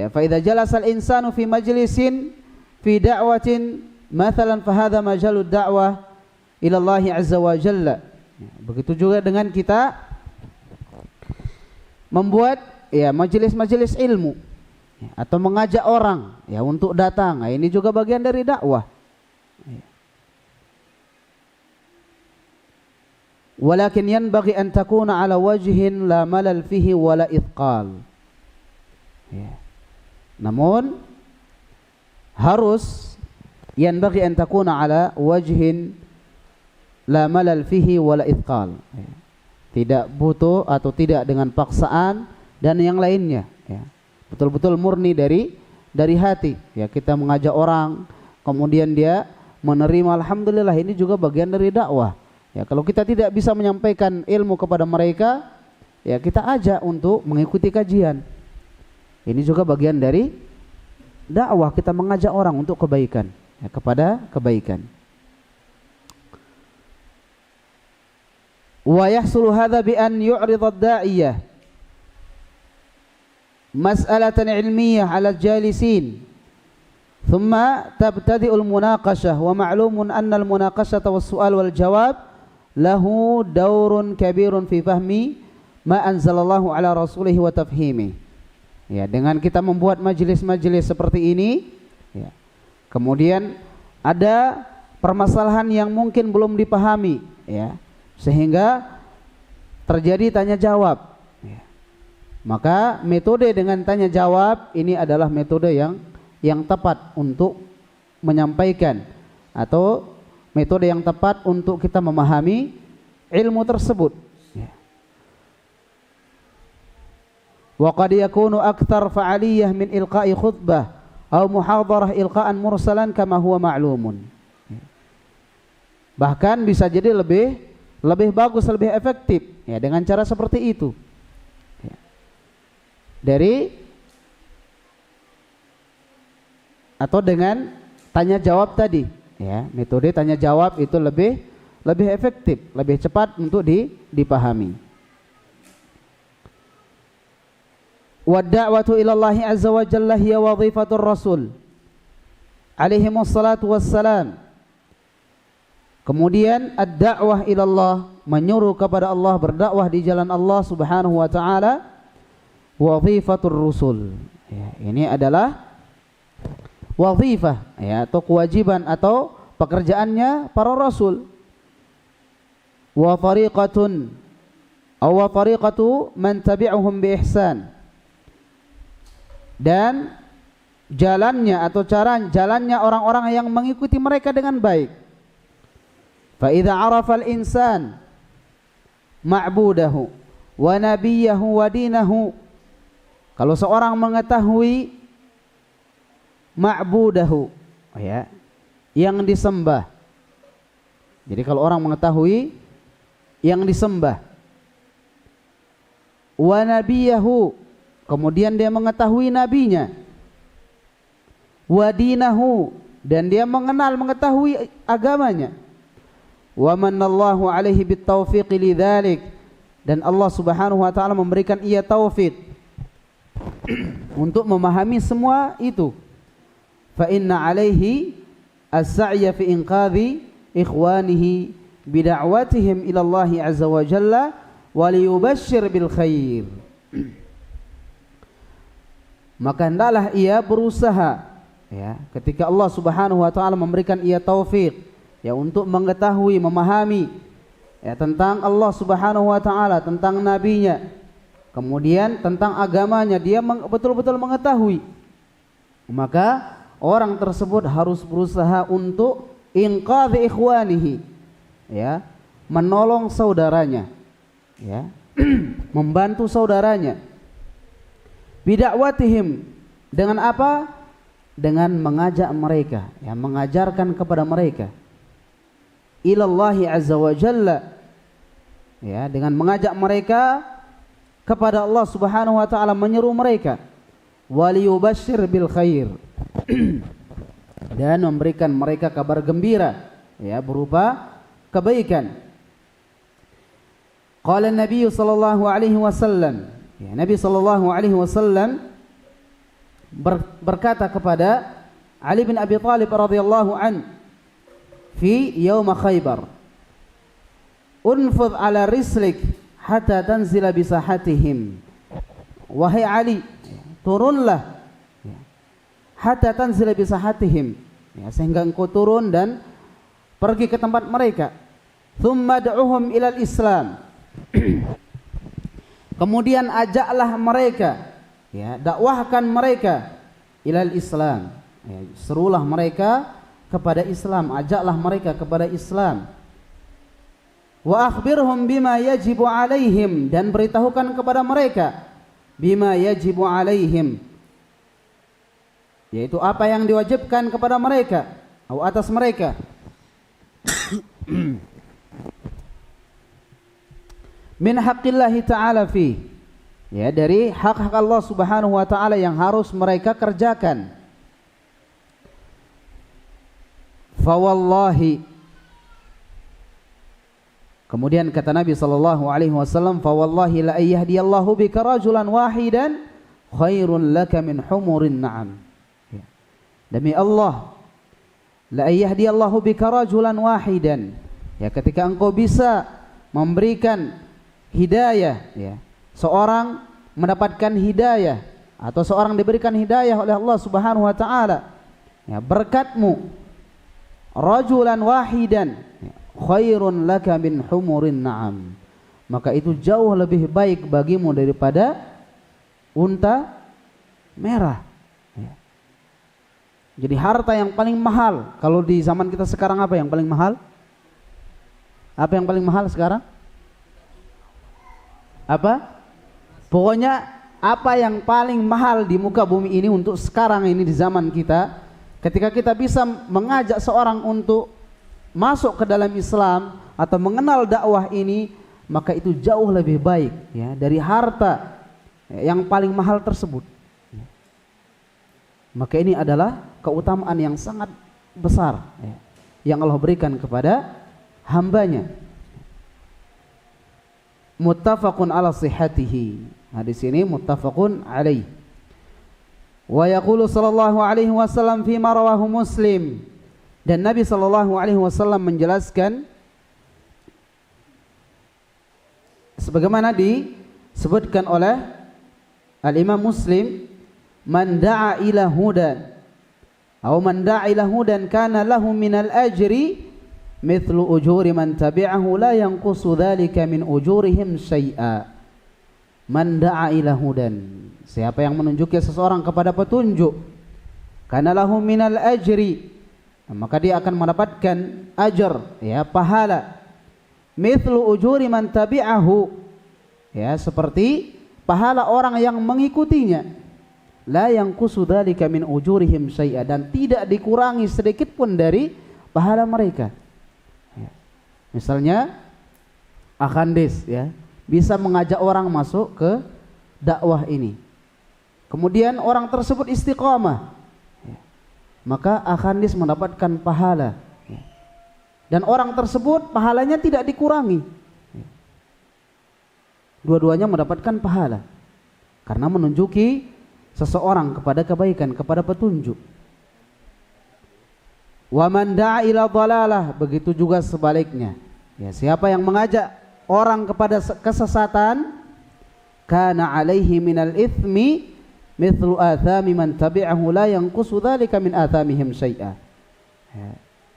Fa idza jalasa al-insanu fi majlisin fi da'watin mathalan fa hadha majalud da'wah ila Allah azza wa jalla. Begitu juga dengan kita membuat majelis-majelis ilmu, atau mengajak orang untuk datang. Ini juga bagian dari dakwah. Walakin yanbaghi an takuna ala wajhin la malal fihi wala ithqal. Namun harus yanbaghi an takuna ala wajhin la malal fihi wala ithqal. Tidak butuh atau tidak dengan paksaan dan yang lainnya, betul-betul murni dari hati. Kita mengajak orang, kemudian dia menerima, alhamdulillah, ini juga bagian dari dakwah. Kalau kita tidak bisa menyampaikan ilmu kepada mereka, kita ajak untuk mengikuti kajian. Ini juga bagian dari dakwah, kita mengajak orang untuk kebaikan, kepada kebaikan. Wa yahsulu hadza bi an yu'rid ad-da'iyah mas'alatan ilmiyah 'ala al-jalisin thumma tabtadi'u al-munaqashah wa ma'lumun anna al-munaqashata was-su'al wal-jawab lahu daurun kabirun fi fahmi ma anzalallahu ala rasulihi wa tafhimi. Dengan kita membuat majelis-majelis seperti ini, kemudian ada permasalahan yang mungkin belum dipahami, sehingga terjadi tanya jawab. Maka metode dengan tanya jawab ini adalah metode yang tepat untuk menyampaikan, atau metode yang tepat untuk kita memahami ilmu tersebut. Wa qad yakunu akthar fa'aliyah min ilqa'i khutbah aw muhadarah ilqa'an mursalan kama huwa ma'lumun. Bahkan bisa jadi lebih bagus, lebih efektif dengan cara seperti itu. Atau dengan tanya jawab tadi. Metode tanya jawab itu lebih efektif, lebih cepat untuk dipahami. Wa da'watu ila Allah azza wa jalla hiya wadhifatur rasul alaihi wassalatu wassalam. Kemudian ad-da'wah ila Allah, menyuruh kepada Allah, berdakwah di jalan Allah Subhanahu wa taala, wadhifatur rusul. Ini adalah wazifah, ya, atau kewajiban atau pekerjaannya para rasul. Wa tariqatun aw wa tariqatu man tabi'uhum bi ihsan, dan jalannya atau jalannya orang-orang yang mengikuti mereka dengan baik. Fa idza 'arafa al-insan ma'budahu wa nabiyahu wa dinahu, kalau seorang mengetahui ma'budahu, ya, yang disembah. Jadi kalau orang mengetahui yang disembah, wa nabiyahu, kemudian dia mengetahui nabinya, wa dinahu, dan dia mengetahui agamanya, wa manallahu alaihi bitaufiq lidzalik, dan Allah Subhanahu wa taala memberikan ia taufik untuk memahami semua itu. Fa inna alaihi as-sa'ya fi inqadhi ikhwanihi bida'watihim ila Allah azza wa jalla wa liyubashshir bil khair. Maka hendaklah ia berusaha, ya, ketika Allah Subhanahu wa taala memberikan ia taufik, ya, untuk mengetahui, memahami, ya, tentang Allah Subhanahu wa taala, tentang nabinya, kemudian tentang agamanya, dia betul-betul mengetahui. Maka orang tersebut harus berusaha untuk inqadhi ikhwanihi, ya, menolong saudaranya, ya, membantu saudaranya. Bidakwatihim, dengan apa? Dengan mengajak mereka, ya, mengajarkan kepada mereka ilallahi azza wa jalla, ya, dengan mengajak mereka kepada Allah Subhanahu wa taala, menyeru mereka, waliyubashshir bil khair, dan memberikan mereka kabar gembira, ya, berupa kebaikan. Qala Nabi sallallahu alaihi wasallam, ya, Nabi sallallahu alaihi wasallam berkata kepada Ali bin Abi Thalib radhiyallahu an fi yaum Khaybar, unfudh ala rislik hatta tanzila bisahatihim. Wahai Ali, turunlah, ya, hatta tanzila bisahatihim, ya, sehingga engkau turun dan pergi ke tempat mereka. Thumma da'uhum ilal Islam, kemudian ajaklah mereka, ya, dakwahkan mereka ilal Islam, ya, serulah mereka kepada Islam, ajaklah mereka kepada Islam. Wa akhbirhum bima yajibu alaihim, dan beritahukan kepada mereka bima yajibu alaihim, yaitu apa yang diwajibkan kepada mereka atau atas mereka. Min haqqillahi ta'ala fi, ya, dari hak-hak Allah Subhanahu wa taala yang harus mereka kerjakan. Fa wallahi, kemudian kata Nabi sallallahu alaihi wasallam, fa wallahi la yahdiyallahu bika rajulan wahidan khairun laka min humurin na'am. Ya. Demi Allah, la yahdiyallahu bika rajulan wahidan, ya, ketika engkau bisa memberikan hidayah, ya, seorang mendapatkan hidayah atau seorang diberikan hidayah oleh Allah Subhanahu wa taala, ya, berkatmu, rajulan wahidan, ya, khairun laka min humurin na'am, maka itu jauh lebih baik bagimu daripada unta merah, ya. Jadi harta yang paling mahal kalau di zaman kita sekarang, apa yang paling mahal? Apa yang paling mahal sekarang? Apa? Pokoknya apa yang paling mahal di muka bumi ini untuk sekarang ini, di zaman kita, ketika kita bisa mengajak seorang untuk masuk ke dalam Islam atau mengenal dakwah ini, maka itu jauh lebih baik, ya, dari harta yang paling mahal tersebut. Maka ini adalah keutamaan yang sangat besar, ya, yang Allah berikan kepada hambanya. Muttafaqun ala sihhatihi, hadis ini muttafaqun alaih. Wa yaqulu sallallahu alaihi wasallam fi ma rawahu Muslim, dan Nabi sallallahu alaihi wasallam menjelaskan sebagaimana disebutkan oleh Al-Imam Muslim, man da'a ila huda Aw man da'a ila hudan kana lahu minal ajri mithlu ujuri man tabi'ahu la yanqusu dzalika min ujurihim syai'a. Man da'a ila hudan, siapa yang menunjuki seseorang kepada petunjuk, kana lahu minal ajri, maka dia akan mendapatkan ajar, ya, pahala, mithlu ujuri man tabi'ahu, ya, seperti pahala orang yang mengikutinya, la yanqusu dzalika min ujurihim syai'a, dan tidak dikurangi sedikit pun dari pahala mereka. Ya. Misalnya Akhandis, ya, bisa mengajak orang masuk ke dakwah ini, kemudian orang tersebut istiqamah, ya, maka Akhandis mendapatkan pahala, ya, dan orang tersebut pahalanya tidak dikurangi. Dua-duanya mendapatkan pahala karena menunjuki seseorang kepada kebaikan, kepada petunjuk. Wa man da'a ila dhalalah, begitu juga sebaliknya. Ya, siapa yang mengajak orang kepada kesesatan, kana alaihi minal itsmi mithlu athami man tabi'ahu la yanqusu dzalika min athamihim syai'a. Ya.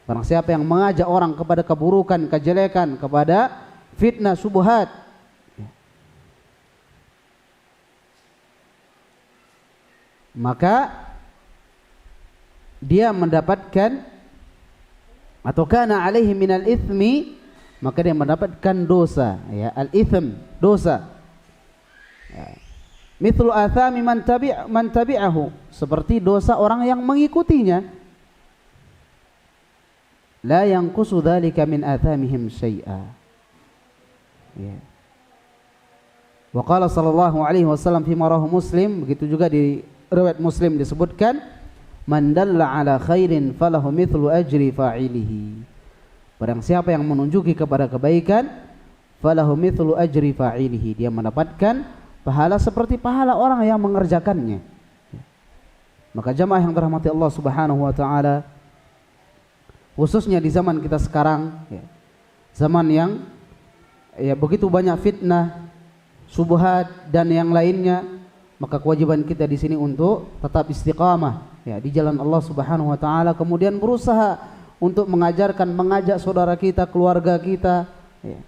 Barang siapa yang mengajak orang kepada keburukan, kejelekan, kepada fitnah, syubhat, maka dia mendapatkan, atau kana alaihi minal itsmi, maka dia mendapatkan dosa, ya, al-itsm, dosa, ya. Mithlu athami man tabi'ahu, seperti dosa orang yang mengikutinya, la yanqusu dzalika min athamihim syai'a, ya. Wa qala sallallahu alaihi wasallam fi ma rawahu Muslim, begitu juga di riwayat Muslim disebutkan, man dalla ala khairin falahu mithlu ajri fa'ilihi, barang siapa yang menunjuki kepada kebaikan, falahu mithlu ajri fa'ilihi, dia mendapatkan pahala seperti pahala orang yang mengerjakannya. Maka jamaah yang dirahmati Allah Subhanahu wa taala, khususnya di zaman kita sekarang, ya, zaman yang, ya, begitu banyak fitnah, syubhat dan yang lainnya, maka kewajiban kita di sini untuk tetap istiqamah, ya, di jalan Allah Subhanahu wa taala, kemudian berusaha untuk mengajarkan, mengajak saudara kita, keluarga kita, ya,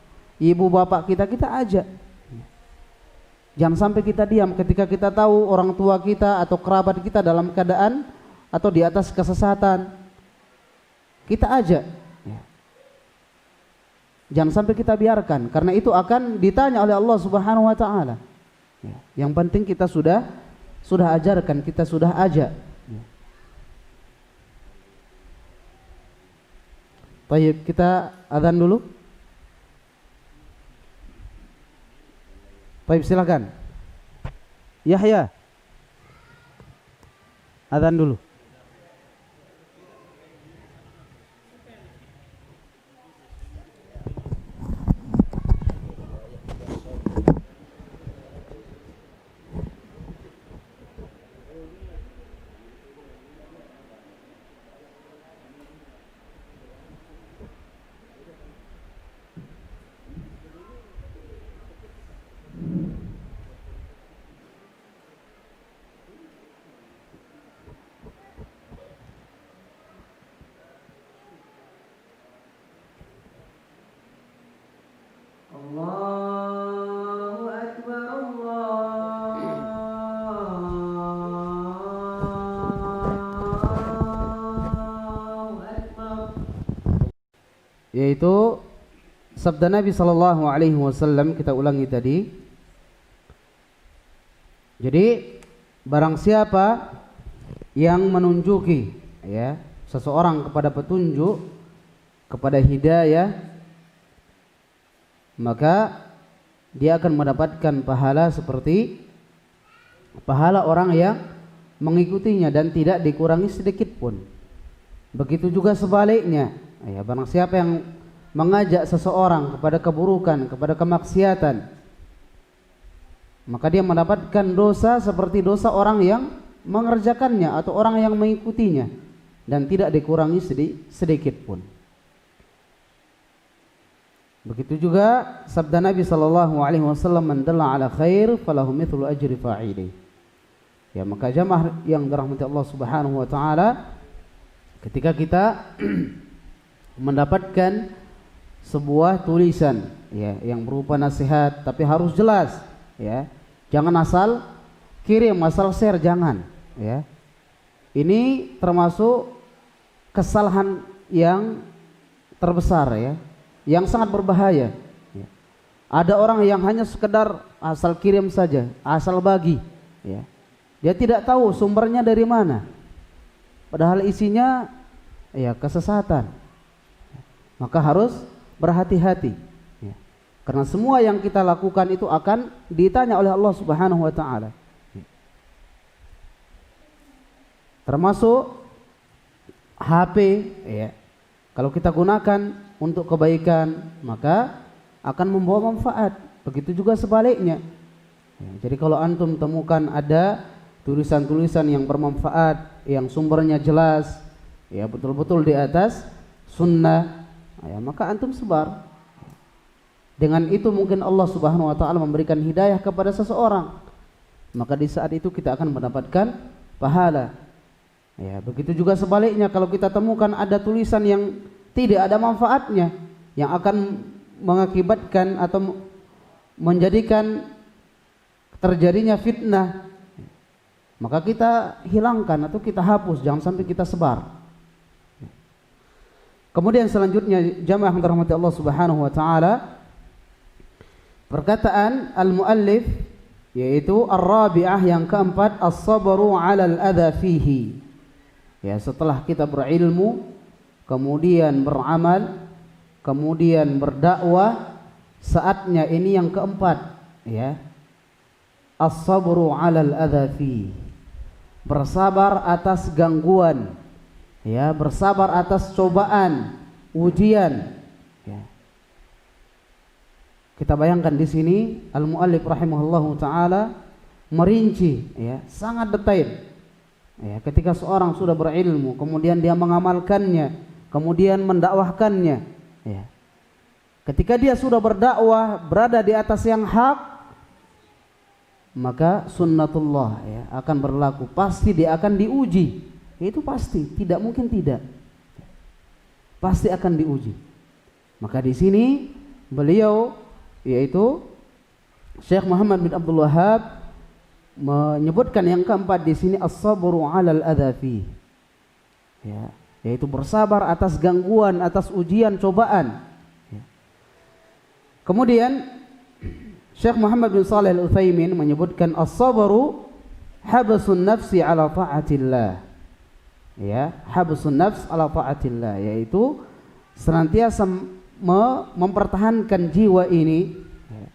ibu bapak kita ajak. Jangan sampai kita diam ketika kita tahu orang tua kita atau kerabat kita dalam keadaan atau di atas kesesatan. Kita ajak, ya. Jangan sampai kita biarkan, karena itu akan ditanya oleh Allah Subhanahu wa taala. Ya, yang penting kita sudah ajarkan, kita sudah ajak. Ya. Baik, kita azan dulu. Baik, silakan. Yahya, azan dulu. Allahu Akbar, Allahu Akbar. Yaitu sabda Nabi sallallahu alaihi wasallam, kita ulangi tadi. Jadi barang siapa yang menunjuki, ya, seseorang kepada petunjuk, kepada hidayah, maka dia akan mendapatkan pahala seperti pahala orang yang mengikutinya dan tidak dikurangi sedikit pun. Begitu juga sebaliknya, ya, barang siapa yang mengajak seseorang kepada keburukan, kepada kemaksiatan, maka dia mendapatkan dosa seperti dosa orang yang mengerjakannya atau orang yang mengikutinya dan tidak dikurangi sedikit pun. Begitu juga sabda Nabi sallallahu alaihi wasallam, man dalla ala khair falahu mithlu ajri fa'ili. Ya, maka jamaah yang dirahmati Allah Subhanahu wa taala, Ketika kita mendapatkan sebuah tulisan ya yang berupa nasihat, tapi harus jelas ya. Jangan asal kirim, asal share, jangan ya. Ini termasuk kesalahan yang terbesar ya, yang sangat berbahaya ya. Ada orang yang hanya sekedar asal kirim saja, asal bagi ya. Dia tidak tahu sumbernya dari mana, padahal isinya ya kesesatan. Maka harus berhati-hati ya. Karena semua yang kita lakukan itu akan ditanya oleh Allah Subhanahu wa taala. Termasuk HP ya. Kalau kita gunakan untuk kebaikan, maka akan membawa manfaat. Begitu juga sebaliknya ya. Jadi kalau antum temukan ada tulisan-tulisan yang bermanfaat, yang sumbernya jelas ya, betul-betul di atas sunnah ya, maka antum sebar. Dengan itu mungkin Allah Subhanahu wa taala memberikan hidayah kepada seseorang, maka di saat itu kita akan mendapatkan pahala ya. Begitu juga sebaliknya, kalau kita temukan ada tulisan yang tidak ada manfaatnya, yang akan mengakibatkan atau menjadikan terjadinya fitnah, maka kita hilangkan atau kita hapus, jangan sampai kita sebar. Kemudian selanjutnya jamaah yang dirahmati Allah Subhanahu wa taala, perkataan al-muallif yaitu ar-rabi'ah, yang keempat, as-sabru 'alal adza fihi. Ya, setelah kita berilmu, kemudian beramal, kemudian berdakwah, saatnya ini yang keempat ya, as-sabru 'alal adza fihi. Bersabar atas gangguan ya, bersabar atas cobaan, ujian ya. Kita bayangkan di sini al-muallif rahimahullahu taala merinci ya, sangat detail ya, ketika seorang sudah berilmu, kemudian dia mengamalkannya, kemudian mendakwahkannya ya. Ketika dia sudah berdakwah, berada di atas yang hak, maka sunnatullah ya akan berlaku, pasti dia akan diuji. Itu pasti, tidak mungkin tidak, pasti akan diuji. Maka di sini beliau yaitu Syekh Muhammad bin Abdul Wahhab menyebutkan yang keempat di sini, as-sabru 'alal adza fi ya, yaitu bersabar atas gangguan, atas ujian, cobaan ya. Kemudian Syekh Muhammad bin Shalih Al-Utsaimin menyebutkan as-sabru habsun nafsi 'ala ta'atillah ya, habsun nafs 'ala ta'atillah, yaitu senantiasa mempertahankan jiwa ini ya,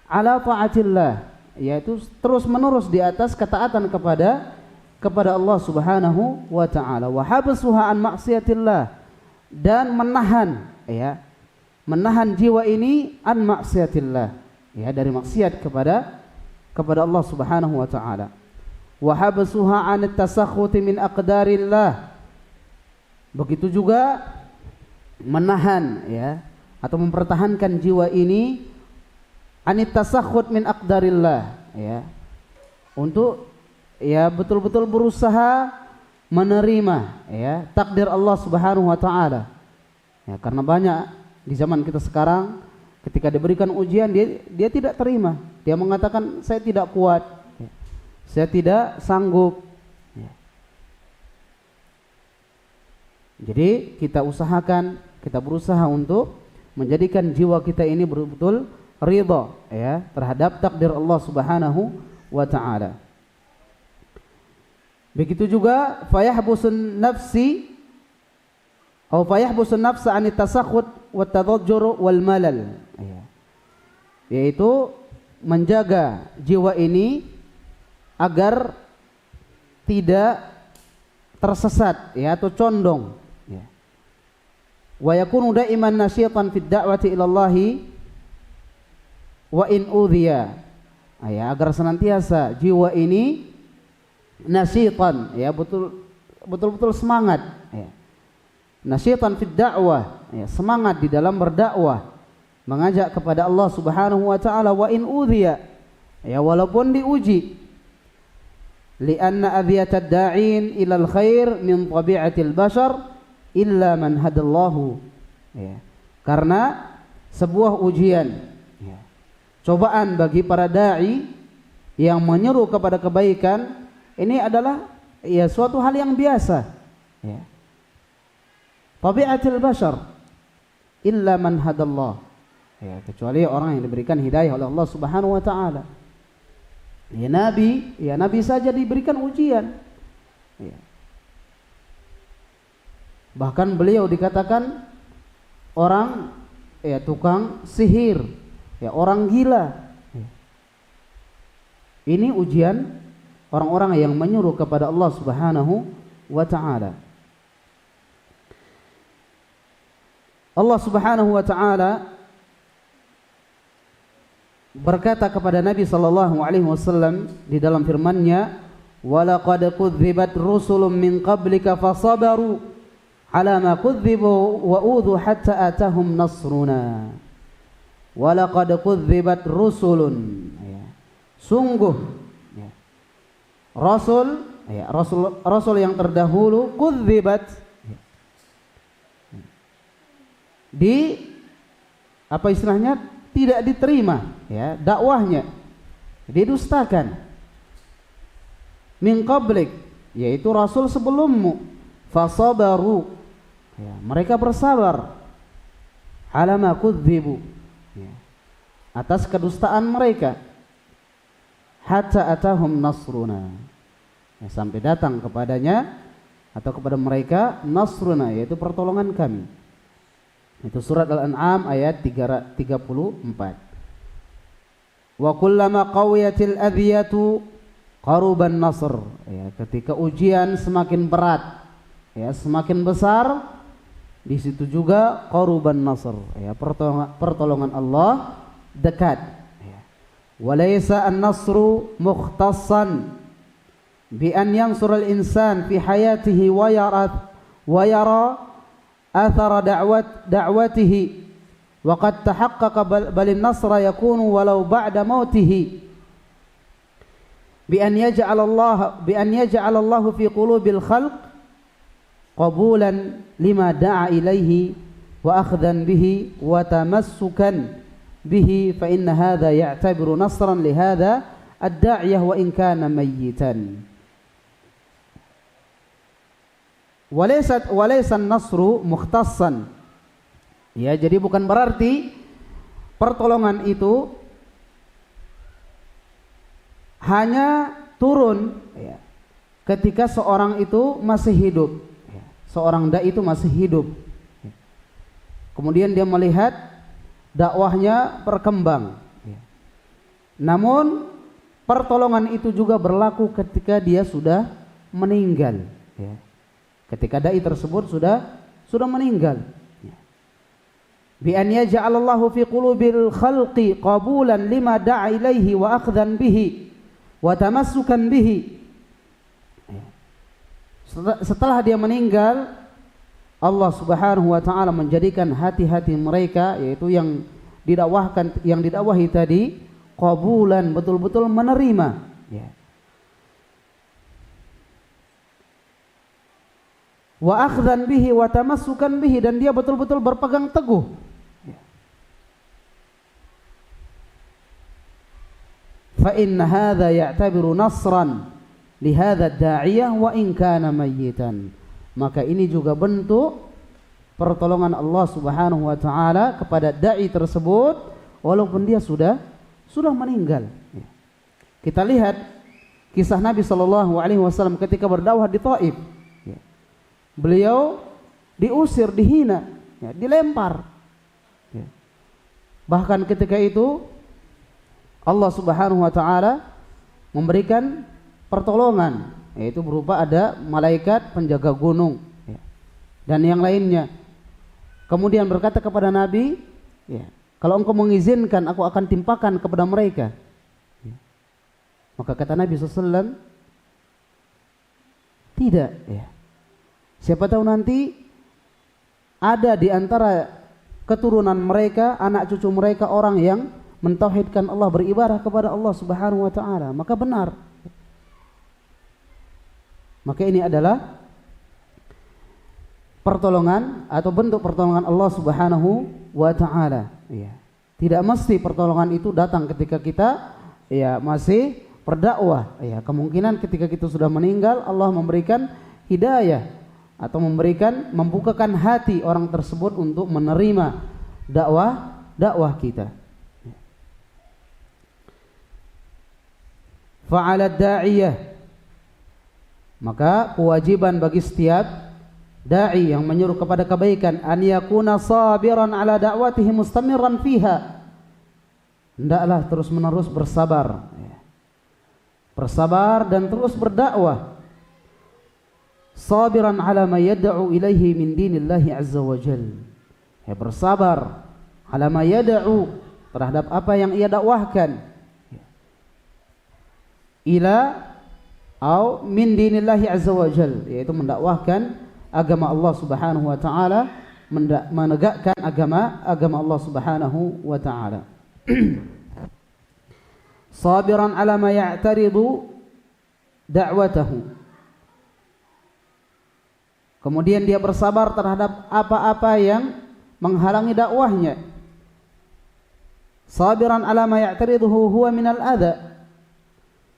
'ala ta'atillah, yaitu terus menerus di atas ketaatan kepada Allah Subhanahu wa taala. Wa habsuha an maksiatillah, dan menahan ya, menahan jiwa ini an maksiatillah ya, dari maksiat kepada Allah Subhanahu wa taala. Wa habsuha an at-tasakhuti min aqdarillah, begitu juga menahan ya, atau mempertahankan jiwa ini anit tasakhut min aqdarillah ya, untuk ya betul-betul berusaha menerima ya takdir Allah Subhanahu wa taala ya. Karena banyak di zaman kita sekarang, ketika diberikan ujian dia tidak terima, dia mengatakan saya tidak kuat ya, saya tidak sanggup ya. Jadi kita usahakan, kita berusaha untuk menjadikan jiwa kita ini betul-betul ridha ya terhadap takdir Allah Subhanahu wa taala. Begitu juga fayahbusun nafsi atau fayahbusun nafsa anit tasakhut wat tadajjur wal malal ya, yaitu menjaga jiwa ini agar tidak tersesat ya, atau condong ya. Wa yakunu daiman nasyitan fid da'wati ila Allah wa in udhiya ya, agar senantiasa jiwa ini nasyitan ya, betul-betul semangat ya. Nasyitan fid da'wah ya, semangat di dalam berdakwah, mengajak kepada Allah Subhanahu wa taala, wa in udhiya ya, walaupun diuji. lianna adhiyatad da'in ilal khair min tabi'atil bashar illa man hadallahu. Ya. Karena sebuah ujian, ya, cobaan bagi para dai yang menyeru kepada kebaikan ini adalah ya suatu hal yang biasa, ya. Tabi'atil bashar illa man hadallah, ya, kecuali orang yang diberikan hidayah oleh Allah Subhanahu wa taala. Ya nabi saja diberikan ujian. Ya. Bahkan beliau dikatakan orang ya tukang sihir, ya orang gila. Ya. Ini ujian orang-orang yang menyuruh kepada Allah Subhanahu wa taala. Allah Subhanahu wa taala berkata kepada Nabi sallallahu alaihi wasallam di dalam firman-Nya, "Walaqad kudzibat rusulun min qablika fasabaru ala ma kudzibu wa udhu hatta atahum nasruna." Walaqad kudzibat rusulun, ya. Sungguh, ya. Rasul yang terdahulu kudzibat, ya. Di apa istilahnya? Tidak diterima, ya, dakwahnya didustakan. Min qablik, yaitu rasul sebelummu. Fasabaru, ya, mereka bersabar. Ala ma kudzibu, ya, atas kedustaan mereka. Hatta atahum nasruna, ya, sampai datang kepadanya atau kepada mereka nasruna, yaitu pertolongan kami. Itu surat Al-An'am ayat 34. Wa kullama qawiyatil adhiyatu qaruban nasr, ya, ketika ujian semakin berat, ya, semakin besar, di situ juga qaruban nasr, ya, pertolongan Allah dekat, ya. Walaysa an-nasru mukhtassan bi an yansura al-insan fi hayatihi wa yara athara da'watihi wa qad tahaqqaqa bal an-nasra yakunu walau ba'da mautihi bi an yaj'al Allah fi qulubil khalq qabulan lima da'a ilaihi wa akhdhan bihi wa tamassukan bihi fa inna hadha ya'tabiru nasran li hadha ad-da'iyah wa in kana mayyitan. Walaisan nasru mukhtassan, ya, jadi bukan berarti pertolongan itu hanya turun, ya, ketika seorang itu masih hidup, ya, seorang dai itu masih hidup, ya. Kemudian dia melihat dakwahnya berkembang, ya. Namun pertolongan itu juga berlaku ketika dia sudah meninggal, ya. Ketika dai tersebut sudah meninggal. Bi an yaj'alallahu fi qulubil khalqi qabulan lima da'a ilaihi wa akhdhan bihi wa tamassukan bihi. Setelah dia meninggal, Allah Subhanahu wa taala menjadikan hati-hati mereka, yaitu yang didakwahi tadi, qabulan, betul-betul menerima, ya. Wa akhdhan bihi wa tamassukan bihi, dan dia betul-betul berpegang teguh. Fa inna hadza ya'tabiru nasran li hadza ad-da'iyah wa in kana mayyitan. Maka ini juga bentuk pertolongan Allah Subhanahu wa taala kepada dai tersebut walaupun dia sudah meninggal. Kita lihat kisah Nabi sallallahu alaihi wasallam ketika berdakwah di Thaif. Beliau diusir, dihina, ya, dilempar, ya. Bahkan ketika itu Allah Subhanahu wa taala memberikan pertolongan, yaitu berupa ada malaikat penjaga gunung, ya, dan yang lainnya. Kemudian berkata kepada Nabi, ya, kalau engkau mengizinkan aku akan timpakan kepada mereka, ya. Maka kata Nabi SAW, tidak, ya. Siapa tahu nanti ada di antara keturunan mereka, anak cucu mereka, orang yang mentauhidkan Allah, beribadah kepada Allah Subhanahu wa taala. Maka benar. Maka ini adalah pertolongan atau bentuk pertolongan Allah Subhanahu wa taala. Ya. Tidak mesti pertolongan itu datang ketika kita masih berdakwah. Ya, kemungkinan ketika kita sudah meninggal Allah memberikan hidayah atau membukakan hati orang tersebut untuk menerima dakwah kita. Fa'ala da'iyah, maka kewajiban bagi setiap da'i yang menyuruh kepada kebaikan an yakuna sabiran ala da'watihi mustamirran fiha, hendaklah terus menerus bersabar, bersabar dan terus berdakwah, sabiran ala ma yad'u ilaihi min dinillahi azza wa jal, bersabar ala ma yad'u, terhadap apa yang ia dakwahkan, ila au min dinillahi azza wa jal, yaitu mendakwahkan agama Allah Subhanahu wa taala, menegakkan agama Allah Subhanahu wa taala. Sabiran ala ma ya'taridu da'watahu, kemudian dia bersabar terhadap apa-apa yang menghalangi dakwahnya. Sabiran ala ma ya'tariduhu huwa minal adha,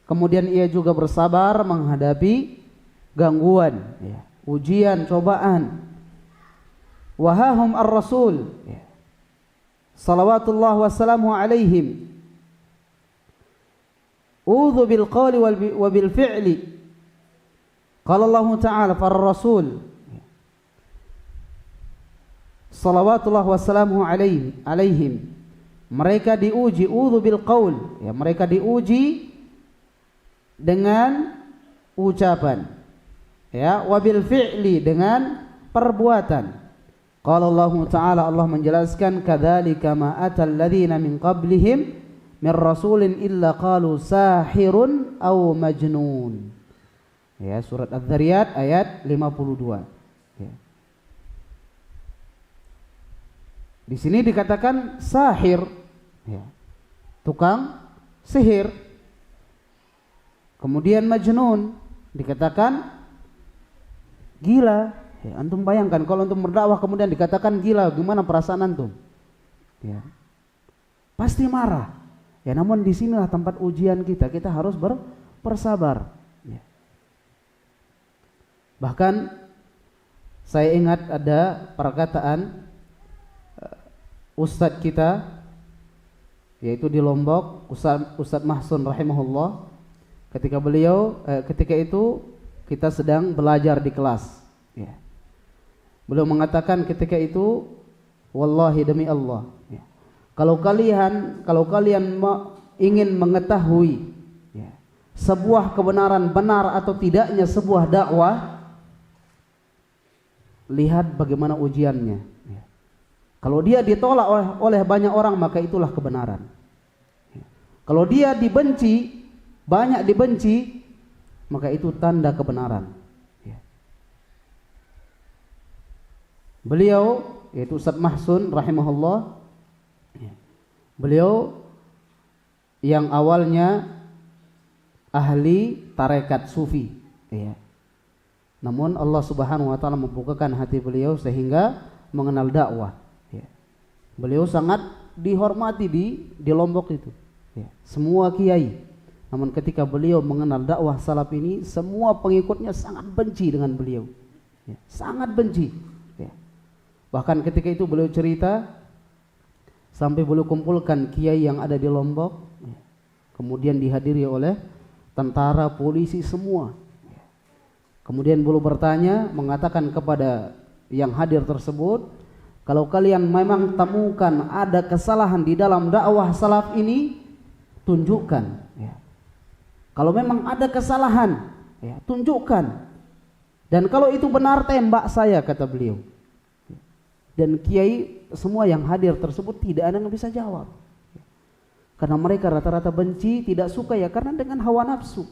kemudian ia juga bersabar menghadapi gangguan, ujian, cobaan. Wahahum ar-rasul salawatullah wassalamu alaihim udhu bil qawli wa bil fi'li. Qala Allah ta'ala para rasul salawatullah wassalamu alaihim, mereka diuji, udhu bil qawl, mereka diuji dengan ucapan, wabil fi'li, dengan perbuatan. Qala Allah Ta'ala, Allah menjelaskan, kadzalika ma atal ladzina min qablihim min rasulin illa qalu sahirun aw majnun. Surat Az-Zariyat ayat 52. Di sini dikatakan sahir, tukang sihir. Kemudian majnun dikatakan gila. Antum bayangkan kalau antum berdakwah kemudian dikatakan gila, gimana perasaan antum? Pasti marah. Namun disinilah tempat ujian kita. Kita harus bersabar. Bahkan saya ingat ada perkataan ustadz kita, yaitu di Lombok, Ustadz Mahsun rahimahullah. Ketika itu kita sedang belajar di kelas. Beliau mengatakan ketika itu, wallahi demi Allah, kalau kalian ingin mengetahui sebuah kebenaran benar atau tidaknya sebuah dakwah, lihat bagaimana ujiannya. Kalau dia ditolak oleh banyak orang, maka itulah kebenaran. Kalau dia banyak dibenci, maka itu tanda kebenaran. Beliau, yaitu Ustadz Mahsun rahimahullah, beliau yang awalnya ahli tarekat sufi, namun Allah Subhanahu wa taala membukakan hati beliau sehingga mengenal dakwah. Beliau sangat dihormati di Lombok itu, semua kiai. Namun ketika beliau mengenal dakwah salaf ini, semua pengikutnya sangat benci dengan beliau, sangat benci. Bahkan ketika itu beliau cerita, sampai beliau kumpulkan kiai yang ada di Lombok, kemudian dihadiri oleh tentara, polisi semua. Kemudian beliau bertanya, mengatakan kepada yang hadir tersebut, kalau kalian memang temukan ada kesalahan di dalam dakwah salaf ini, tunjukkan. Kalau memang ada kesalahan, tunjukkan. Dan kalau itu benar, tembak saya, kata beliau. Dan kiai semua yang hadir tersebut tidak ada yang bisa jawab, karena mereka rata-rata benci, tidak suka, karena dengan hawa nafsu.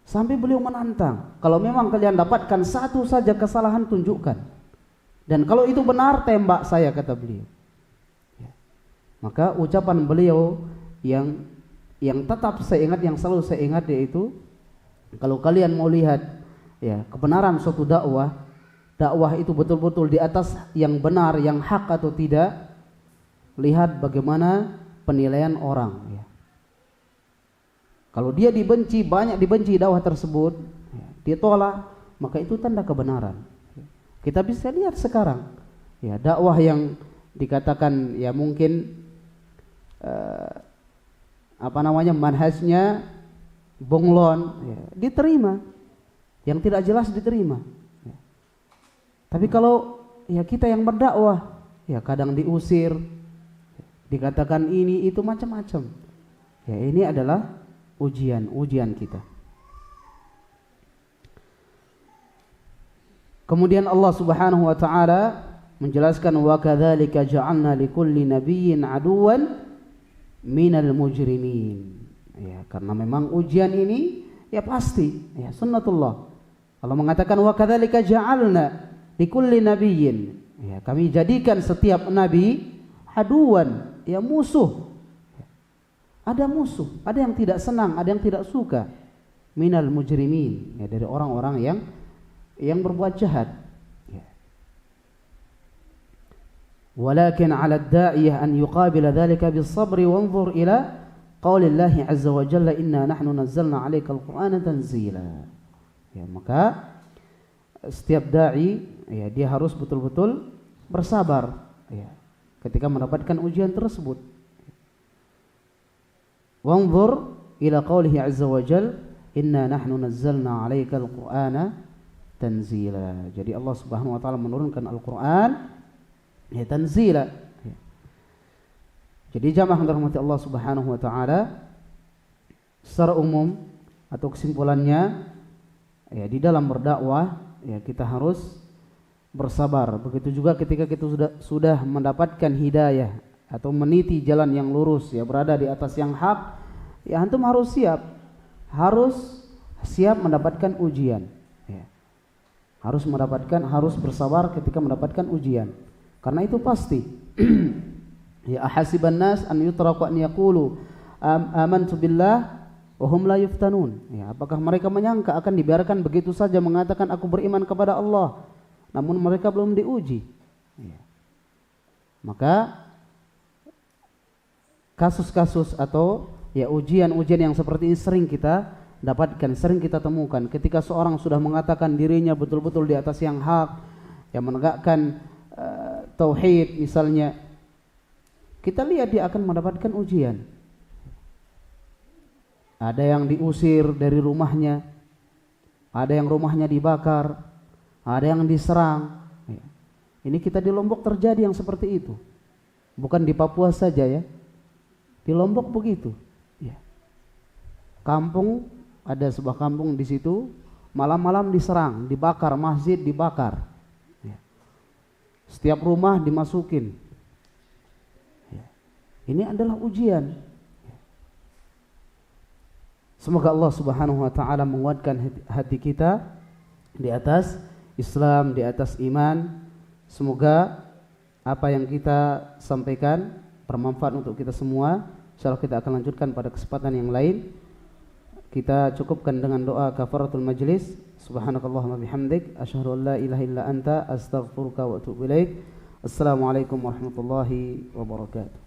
Sampai beliau menantang, kalau memang kalian dapatkan satu saja kesalahan, tunjukkan. Dan kalau itu benar, tembak saya, kata beliau. Maka ucapan beliau yang tetap saya ingat, yang selalu saya ingat, yaitu Kalau kalian mau lihat ya kebenaran suatu dakwah itu betul-betul di atas yang benar, yang hak atau tidak, lihat bagaimana penilaian orang ya. Kalau dia dibenci, banyak dibenci dakwah tersebut, ya, dia tolak, maka itu tanda kebenaran. Kita bisa lihat sekarang ya, dakwah yang dikatakan ya mungkin manhajnya bonglon ya, diterima, yang tidak jelas diterima ya. Tapi kalau ya kita yang berdakwah ya kadang diusir, dikatakan ini itu macam-macam ya, ini adalah ujian kita. Kemudian Allah Subhanahu wa taala menjelaskan wa kadzalika ja'alna likulli nabiyyin aduwan minal mujrimin. Ya, karena memang ujian ini ya pasti ya sunnatullah. Allah mengatakan wa kadzalika ja'alna likulli nabiyyin. Ya, kami jadikan setiap nabi aduwan, ya musuh. Ada musuh, ada yang tidak senang, ada yang tidak suka. Minal mujrimin, ya dari orang-orang yang berbuat jahat. Walakin 'ala ad-da'iyah an yuqabila dhalika bis-sabri wanzur ila qaulillahi 'azza wa jalla inna nahnu nazzalna 'alaikal qur'ana tanzila. Ya, maka setiap dai ya dia harus betul-betul bersabar ya ketika mendapatkan ujian tersebut. Wanzur ila qaulihi 'azza wa jalla inna nahnu nazzalna 'alaikal qur'ana tanzila. Jadi Allah Subhanahu wa taala menurunkan Al-Qur'an ya tanzila. Jadi jamaah yang dirahmati Allah Subhanahu wa taala, secara umum atau kesimpulannya ya di dalam berdakwah ya kita harus bersabar. Begitu juga ketika kita sudah mendapatkan hidayah atau meniti jalan yang lurus ya, berada di atas yang hak, ya antum harus siap mendapatkan ujian ya. Harus bersabar ketika mendapatkan ujian. Karena itu pasti. Ya ahasiban nas an yutraku an yaqulu amantu billah wa hum la yuftanun. Ya, apakah mereka menyangka akan dibiarkan begitu saja mengatakan aku beriman kepada Allah namun mereka belum diuji. Ya. Maka kasus-kasus atau ya ujian-ujian yang seperti ini sering kita dapatkan, sering kita temukan ketika seorang sudah mengatakan dirinya betul-betul di atas yang hak, yang menegakkan tauhid misalnya, kita lihat dia akan mendapatkan ujian. Ada yang diusir dari rumahnya, ada yang rumahnya dibakar, ada yang diserang. Ini kita di Lombok terjadi yang seperti itu. Bukan di Papua saja ya, di Lombok begitu. Kampung, ada sebuah kampung di situ, malam-malam diserang, dibakar, masjid dibakar. Setiap rumah dimasukin. Ini adalah ujian. Semoga Allah Subhanahu wa taala menguatkan hati kita di atas Islam, di atas iman. Semoga apa yang kita sampaikan bermanfaat untuk kita semua. Insyaallah kita akan lanjutkan pada kesempatan yang lain. Kita cukupkan dengan doa kafaratul majlis. Subhanakallahumma bihamdik asyhadu an la ilaha illa anta astaghfiruka wa atubu ilaik. Assalamualaikum warahmatullahi wabarakatuh.